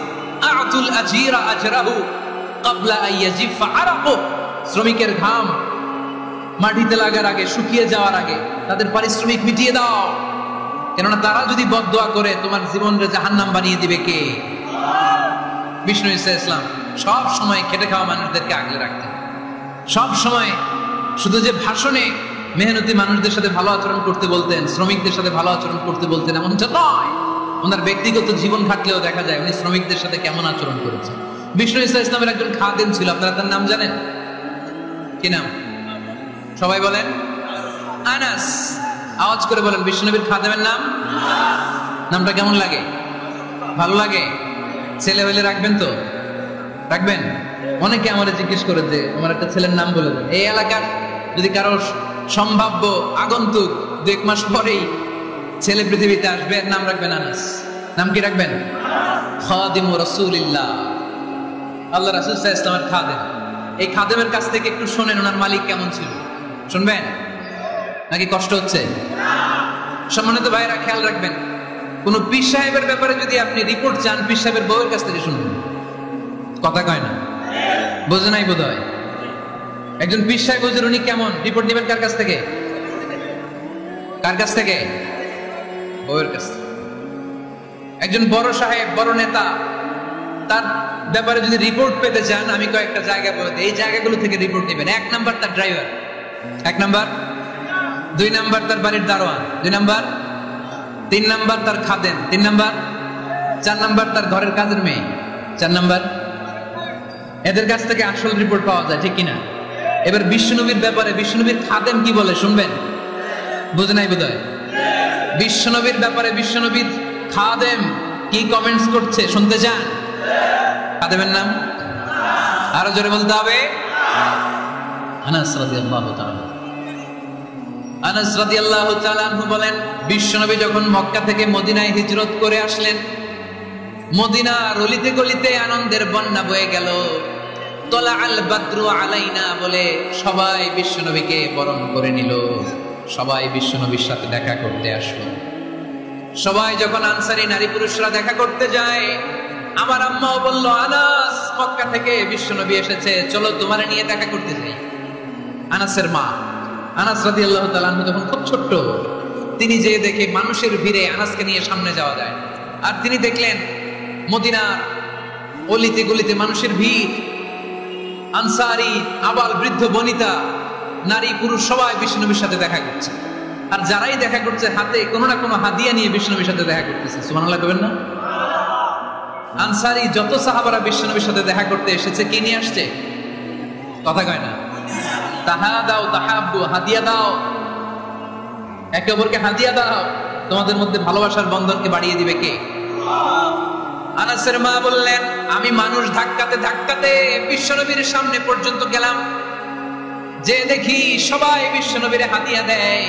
আ'তুল আজীরা আজরাহু ক্বাবলা আন ইয়াজিফা আরাকুহু। শ্রমিকের ঘাম মাটিতে লাগার আগে, শুকিয়ে যাওয়ার আগে তাদের পারিশ্রমিক মিটিয়ে দাও। কেননা তারা যদি বদদোয়া করে তোমার জীবনকে জাহান্নাম বানিয়ে দিবে কে? বিষ্ণু ইসা ইসলাম সব সময় খেটে খাওয়া মানুষদেরকে আগলে রাখতেন। সব সময় শুধু যে ভাষণে মেহনতি মানুষদের সাথে ভালো আচরণ করতে বলতেন, শ্রমিকদের সাথে ভালো আচরণ করতে বলতেন এমনটা নয়, ওনার ব্যক্তিগত জীবন ঘাটলেও দেখা যায় উনি শ্রমিকদের সাথে কেমন আচরণ করেছেন। বিষ্ণু ইসা ইসলামের একজন খাদেম ছিল, আপনারা তার নাম জানেন? কি নাম? সবাই বলেন আনাস। আওয়াজ করে বলেন বিশ্বনবীর খাদেমের নাম। নামটা কেমন লাগে? ভালো লাগে? ছেলে হইলে রাখবেন তো? রাখবেন? অনেকে আমারে জিজ্ঞেস করে যে আমার একটা ছেলের নাম বলে দেন। এই এলাকার যদি কারো সম্ভাব্য আগন্তুক 2-1 মাস পরেই ছেলে পৃথিবীতে আসবে, এর নাম রাখবেন আনাস। নাম কি রাখবেন? খাদিমু রাসূলিল্লাহ, আল্লাহ রাসূল সাল্লাল্লাহু আলাইহি ওয়াসাল্লামের খাদেম। এই খাদেমের কাছ থেকে একটু শোনেন ওনার মালিক কেমন ছিল। শুনবেন নাকি কষ্ট হচ্ছে? সম্মানিত ভাইরা খেয়াল রাখবেন, কোন পীর সাহেবের ব্যাপারে যদি আপনি রিপোর্ট চান, পীর সাহেবের বউয়ের কাছ থেকে শুনবেন। কথা কয় না? বোঝে নাই বোধ হয়। একজন পীর সাহেব হুজুর উনি কেমন, রিপোর্ট নেবেন কার কাছ থেকে? কার কাছ থেকে? বউয়ের কাছ থেকে। একজন বড় সাহেব, বড় নেতা, তার ব্যাপারে যদি রিপোর্ট পেতে চান, আমি কয়েকটা জায়গা বলে দিই, এই জায়গাগুলো থেকে রিপোর্ট নেবেন। 1 নাম্বার তার ড্রাইভার, 1 নাম্বার। 2 নাম্বার তার বাড়ির দারোয়ান, 2 নাম্বার। 3 নাম্বার তার খাদেম, 3 নাম্বার। 4 নাম্বার তার ঘরের কাজের মেয়ে, 4 নাম্বার। এদের কাছ থেকে আসল রিপোর্ট পাওয়া যায়, ঠিক কিনা? এবার বিশ্বনবীর ব্যাপারে বিশ্বনবীর খাদেম কি বলে শুনবেন? বুঝে নাই বোধ হয়। বিশ্বনবীর ব্যাপারে বিশ্বনবীর খাদেম কি কমেন্টস করছে শুনতে চান? খাদেমের নাম আরো জোরে বলতে হবে। আনাস রাদিয়াল্লাহু তাআলা, আনাস রাদিয়াল্লাহু তাআলা আনহু বলেন বিশ্বনবী যখন মক্কা থেকে মদিনায় হিজরত করে আসলেন, মদিনার অলিতে গলিতে আনন্দের বন্যা বয়ে গেল। তলা আল বাদরু আলাইনা বলে সবাই বিশ্বনবীকে বরণ করে নিল, সবাই বিশ্বনবীর সাথে দেখা করতে আসলো। সবাই যখন আনসারী নারী পুরুষরা দেখা করতে যায়, আমার আম্মাও বলল আনাস মক্কা থেকে বিশ্বনবী এসেছে, চলো তোমারে নিয়ে দেখা করতে যাই। আনাসের মা আনাস রাদিয়াল্লাহু তাআলা আনহু তখন খুব ছোট্ট, তিনি যে দেখে মানুষের ভিড়ে আনাসকে নিয়ে সামনে যাওয়া যায়, আর তিনি দেখলেন মদিনার অলিতে গলিতে মানুষের ভিড়, আনসারী আবাল বৃদ্ধ বনিতা নারী পুরুষ সবাই বিশ্বনবীর সাথে দেখা করছে। আর যারাই দেখা করছে হাতে কোনো না কোনো হাদিয়া নিয়ে বিশ্বনবীর সাথে দেখা করতেছে। সুবহানাল্লাহ কইবেন না? আনসারী যত সাহাবারা বিশ্বনবীর সাথে দেখা করতে এসেছে, কি নিয়ে আসছে? কথা কয় না? তাহা দাও তাহাব্বু, হাদিয়া দাও। একে অপরকে হাদিয়া দাও, তোমাদের মধ্যে ভালোবাসার বন্ধনকে বাড়িয়ে দিবে কে? আনাসের মা বললেন, আমি মানুষ ধাক্কাতে ধাক্কাতে বিশ্বনবীর সামনে পর্যন্ত গেলাম, যে দেখি সবাই বিশ্বনবীর হাদিয়া দেয়।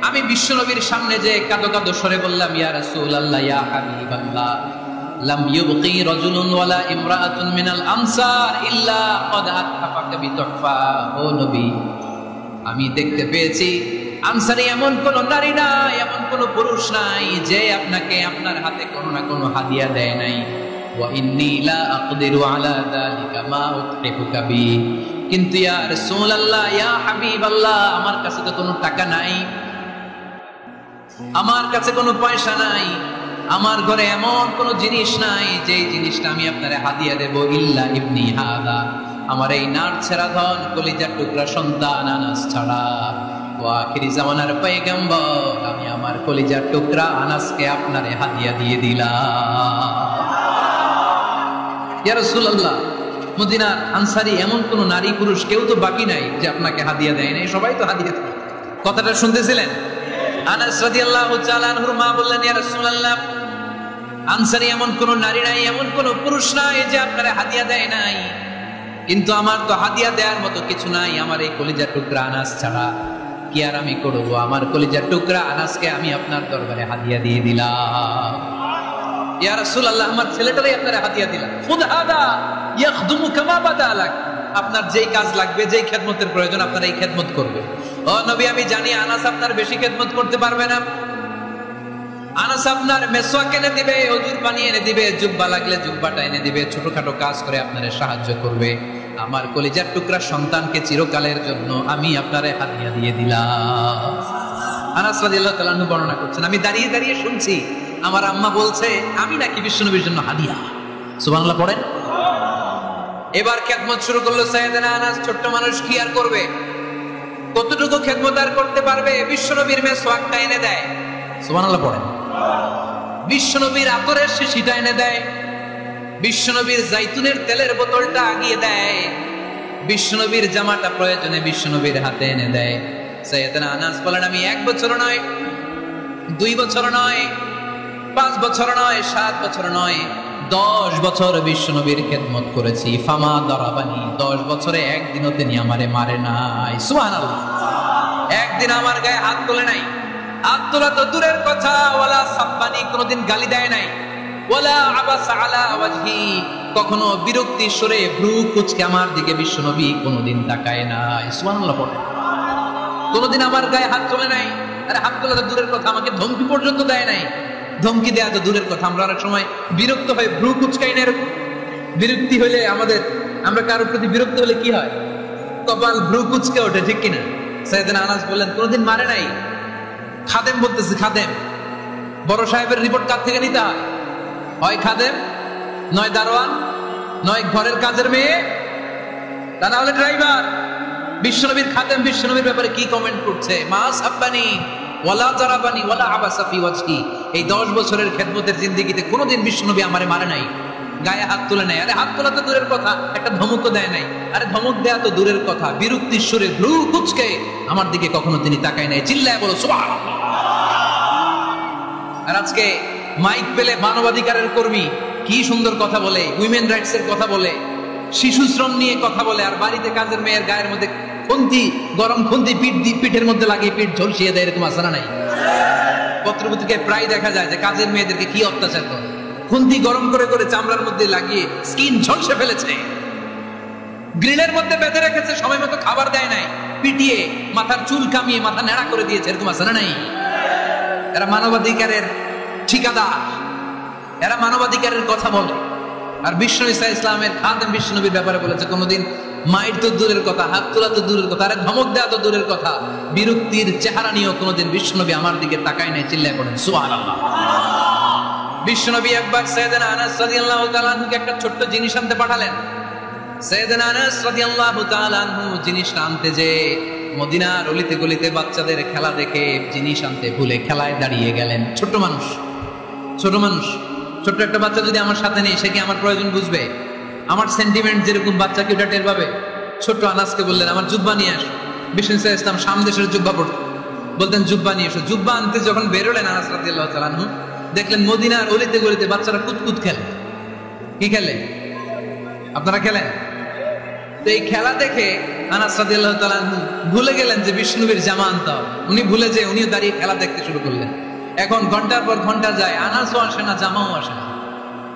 আমি বিশ্বনবীর সামনে যে কাঁদো কাঁদো স্বরে বললাম, ইয়া রাসূলুল্লাহ, ইয়া হাবিবাল্লাহ, লাম ইউবকি রাজুলুন ওয়ালা ইমরাআতুন মিনাল আনসার ইল্লা ক্বাদ আতফাকা বিতুহফা। ও নবী, আমি দেখতে পেয়েছি আনসারী এমন কোন নারী নাই, এমন কোন পুরুষ নাই যে আপনাকে আপনার হাতে কোনো না কোনো হাদিয়া দেয় নাই। ওয়া ইন্নী লা আকদিরু আলা যালিকা মা উতহিফুকা বি। কিন্তু ইয়া রাসূলুল্লাহ, ইয়া হাবিবাল্লাহ, আমার কাছে তো কোনো টাকা নাই, আমার কাছে কোনো পয়সা নাই, আমার ঘরে এমন কোন জিনিস নাই যে জিনিসটা আমি আপনারে হাদিয়া দেব, ইল্লা ইবনি হাদা, আমার এই নার ছেড়া ধন কলিজার টুকরা সন্তান আনাস ছাড়া। ও আখিরি জামানার পয়গম্বর, আমি আমার কলিজার টুকরা আনাসকে আপনারে হাদিয়া দিয়ে দিলাম। ইয়া রাসূলুল্লাহ, মদিনার আনসারী এমন কোন নারী পুরুষ কেউ তো বাকি নাই যে আপনাকে হাদিয়া দেয় নাই, সবাই তো হাদিয়া দেয়। কথাটা শুনতেছিলেন? আনাস রাদিয়াল্লাহু তাআলা আনহুর মা বললেন, ইয়া রাসূলুল্লাহ, আনসারী এমন কোন নারী নাই, এমন কোন পুরুষ নাই যে আপনারে হাদিয়া দেয় নাই, কিন্তু আমার তো হাদিয়া দেওয়ার মতো কিছু নাই আমার এই কলিজার টুকরা আনাস ছাড়া। কি আর আমি করব, আমার কলিজার টুকরা আনাসকে আমি আপনার দরবারে হাদিয়া দিয়ে দিলাম। ইয়া রাসূলুল্লাহ, আমার ছেলেটারই আপনারে হাদিয়া দিলাম। ফুদহাদা ইয়াখদুমু কামা বাদালাক, আপনার যেই কাজ লাগবে, যেই খেদমতের প্রয়োজন, আপনার এই খেদমত করবে। ও নবী, আমি জানি আনাস আপনার বেশি খেদমত করতে পারবে না। আনাস আপনার মেসওয়াক এনে দিবে, ওযুর পানি এনে দিবে, জুব্বা লাগলে জুব্বাটা এনে দিবে, ছোটখাটো কাজ করে আপনারে সাহায্য করবে। আমার কলিজার টুকরা সন্তানকে চিরকালের জন্য আমি আপনারে হাদিয়া দিয়ে দিলাম। আনাস রাদিয়াল্লাহু তাআলা আনহু বর্ণনা করছেন, আমি দাঁড়িয়ে দাঁড়িয়ে শুনছি আমার আম্মা বলছে আমি নাকি বিশ্বনবীর জন্য হাদিয়া। সুবহানাল্লাহ পড়েন। এবার খেদমত শুরু করলো সাইয়েদনা আনাস। ছোট্ট মানুষ কি আর করবে, কতটুকু খেদমত আর করতে পারবে? বিশ্বনবীর মেসওয়াকটা এনে দেয়। সুবহানাল্লাহ পড়েন। বিশ্বনবীর আতরের শিশিটা এনে দেয়, বিশ্বনবীর জাইতুনের তেলের বোতলটা আগিয়ে দেয়, বিশ্বনবীর জামাটা প্রয়োজনে বিশ্বনবীর হাতে এনে দেয়। সাইয়েদনা আনাস বলেন, আমি 1 বছর নয়, 2 বছর নয়, 5 বছর নয়, 7 বছর নয়, 10 বছর বিশ্বনবীর খেদমত করেছি। ফামা দারাবানি, 10 বছরে একদিনও তিনি আমারে মারে নাই। সুবহানাল্লাহ। একদিন আমার গায়ে হাত তোলে নাই, হাত তোলা তো দূরের কথা, ওয়ালা সাব্বানি, কোনদিন গালি দেয় নাই, ওয়ালা আবাসা আলা ওয়াজহি, কখনো বিরক্তি সুরে ভ্রু কুঁচকে আমার দিকে বিশ্বনবী কোনদিন তাকায় নাই। সুবহানাল্লাহ পড়ে। কোনদিন আমার গায়ে হাত তোলে নাই। আরে হাত তোলা তো দূরের কথা, আমাকে ধমকি পর্যন্ত দেয় নাই। ধমকি দেয়া তো দূরের কথা, আমরা অনেক সময় বিরক্ত হয়ে ভ্রু কুঁচকাই না, এরকম বিরক্তি হলে আমরা কারোর প্রতি বিরক্ত হলে কি হয়, কপাল ভ্রু কুঁচকে ওঠে, ঠিক কিনা? সাইয়েদনা আনাস বললেন, কোনদিন মারে নাই। খাদেম বলতেছে, খাদেম, বড় সাহেবের রিপোর্ট কার থেকে নিতে হয়? হয় খাদেম, নয় দারোয়ান, নয় ঘরের কাজের মেয়ে, তা না হলে ড্রাইভার। বিশ্বনবীর খাদেম বিশ্বনবীর ব্যাপারে কি কমেন্ট করছে? মা সাব্বানি ওয়ালা জারাবানি ওয়ালা আবাসা ফি ওয়াজহি। এই 10 বছরের খেদমতের জিন্দেগিতে কোনোদিন বিশ্বনবী আমারে মারে নাই, গায়ে হাত তুলে নাই। আরে হাত তোলা তো দূরের কথা, একটা ধমকও দেয় নাই। আরে ধমক দেয়া তো দূরের কথা, বিরক্তির সুরে ভ্রু কুঁচকে আমার দিকে কখনো তিনি তাকায় নাই। চিল্লায় বলো সুবহানাল্লাহ। আর আজকে মাইক পেলে মানবাধিকারের কর্মী কি সুন্দর কথা বলে, উইমেন রাইটস এর কথা বলে, শিশু শ্রম নিয়ে কথা বলে, আর বাড়িতে কাজের মেয়ের গায়ের মধ্যে খুন্তি, গরম খুন্তি পিঠের মধ্যে লাগিয়ে পিঠ ঝলসিয়ে দেয়, এরকম আছে না নাই? পত্রপত্রিকায় প্রায় দেখা যায় যে কাজের মেয়েদেরকে কি অত্যাচার করে, খুন্তি গরম করে করে চামড়ার মধ্যে লাগিয়ে স্কিন ঝলসে ফেলেছে, গ্রিলের মধ্যে বেঁধে রেখেছে, সময় মতো খাবার দেয় নাই, পিটিয়ে মাথার চুল কামিয়ে মাথা নেড়া করে দিয়েছে, এরকম আছে না নাই? এরা মানবাধিকারের ঠিকাদার, এরা মানবাধিকারের কথা বলে। আর বিশ্বনবী ইসলামের খাদেম বিশ্বনবীর ব্যাপারে বলেছে, কোনোদিন মায়ের তো দূরের কথা, হাত তোলা তো দূরের কথা, আরে ধমক দেয়া তো দূরের কথা, বিরক্তির চেহারা নিয়েও কোনোদিন বিশ্বনবী আমার দিকে তাকায় নাই। চিল্লায় পড়েন সুবহানাল্লাহ। বিশ্বনবী একবার সাইয়েদনা আনাস রাদিয়াল্লাহু তাআলা আনহুকে একটা ছোট্ট জিনিস আনতে পাঠালেন। সাইয়েদনা আনাস রাদিয়াল্লাহু তাআলা আনহু জিনিস আনতে যে মদিনার অলিতে গলিতে বাচ্চাদের খেলা দেখে জিনিস আনতে ভুলে খেলায় দাঁড়িয়ে গেলেন। ছোট্ট মানুষ, ছোট্ট একটা বাচ্চা যদি আমার সাথে নেই, সে কি আমার প্রয়োজন বুঝবে? আমার সেন্টিমেন্ট যেরকম বাচ্চা কি ওটা টের পাবে? ছোট্ট আনাসকে বললেন, আমার জুব্বা নিয়ে আস। বিশ্বনবী ইসলাম শাম দেশের জুব্বা পড়তেন, বলতেন জুব্বা নিয়ে এসো। জুব্বা আনতে যখন বেরোলেন আনাস রাদিয়াল্লাহু তাআলা আনহু, দেখলেন মদিনার অলিতে গলিতে বাচ্চারা কুতকুত খেলে। কি খেলে? আপনারা খেলেন? তো এই খেলা দেখে আনাস রাদিয়াল্লাহু তাআলা আনহু ভুলে গেলেন যে বিষ্ণুবীর জামা আনতে হবে। উনি ভুলে যে উনিও দাঁড়িয়ে খেলা দেখতে শুরু করলেন। এখন ঘন্টার পর ঘন্টা যায়, আনাসও আসে না, জামাও আসে না।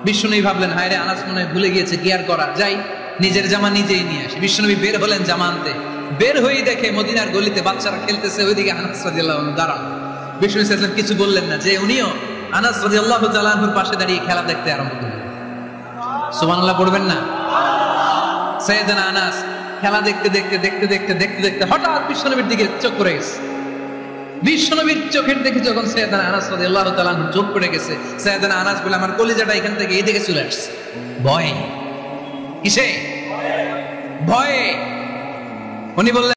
বিষ্ণুনবী ভাবলেন, হায় রে, আনাস মনে হয় ভুলে গিয়েছে, কি আর করা, যাই নিজের জামা নিজেই নিয়ে আসে। বিষ্ণুনবী বের হলেন জামা আনতে। বের হয়েই দেখে মদিনার গলিতে বাচ্চারা খেলতেছে, ওইদিকে আনাস রাদিয়াল্লাহু আনহু দাঁড়ান। বিষ্ণু সাল্লাল্লাহু কিছু বললেন না, যে উনিও আনাস রাদিয়াল্লাহু তাআলা আনহুর পাশে দাঁড়িয়ে খেলা দেখতে আরম্ভ করলেন। সুবহানাল্লাহ পড়বেন না? সাইয়েদনা আনাস খেলা দেখতে দেখতে দেখতে দেখতে দেখতে দেখতে হঠাৎ বিশ্বনবীর দিকে চোখ পড়ে গেছে। বিশ্বনবীর চোখের দিকে যখন সাইয়েদনা আনাস রাদিয়াল্লাহু তাআলা আনহু চোখ পড়ে গেছে, সাইয়েদনা আনাস বলে, আমার কলিজাটা এখান থেকে এইদিকে চলে আসছে ভয়ে। কিসে? ভয়ে। উনি বললেন,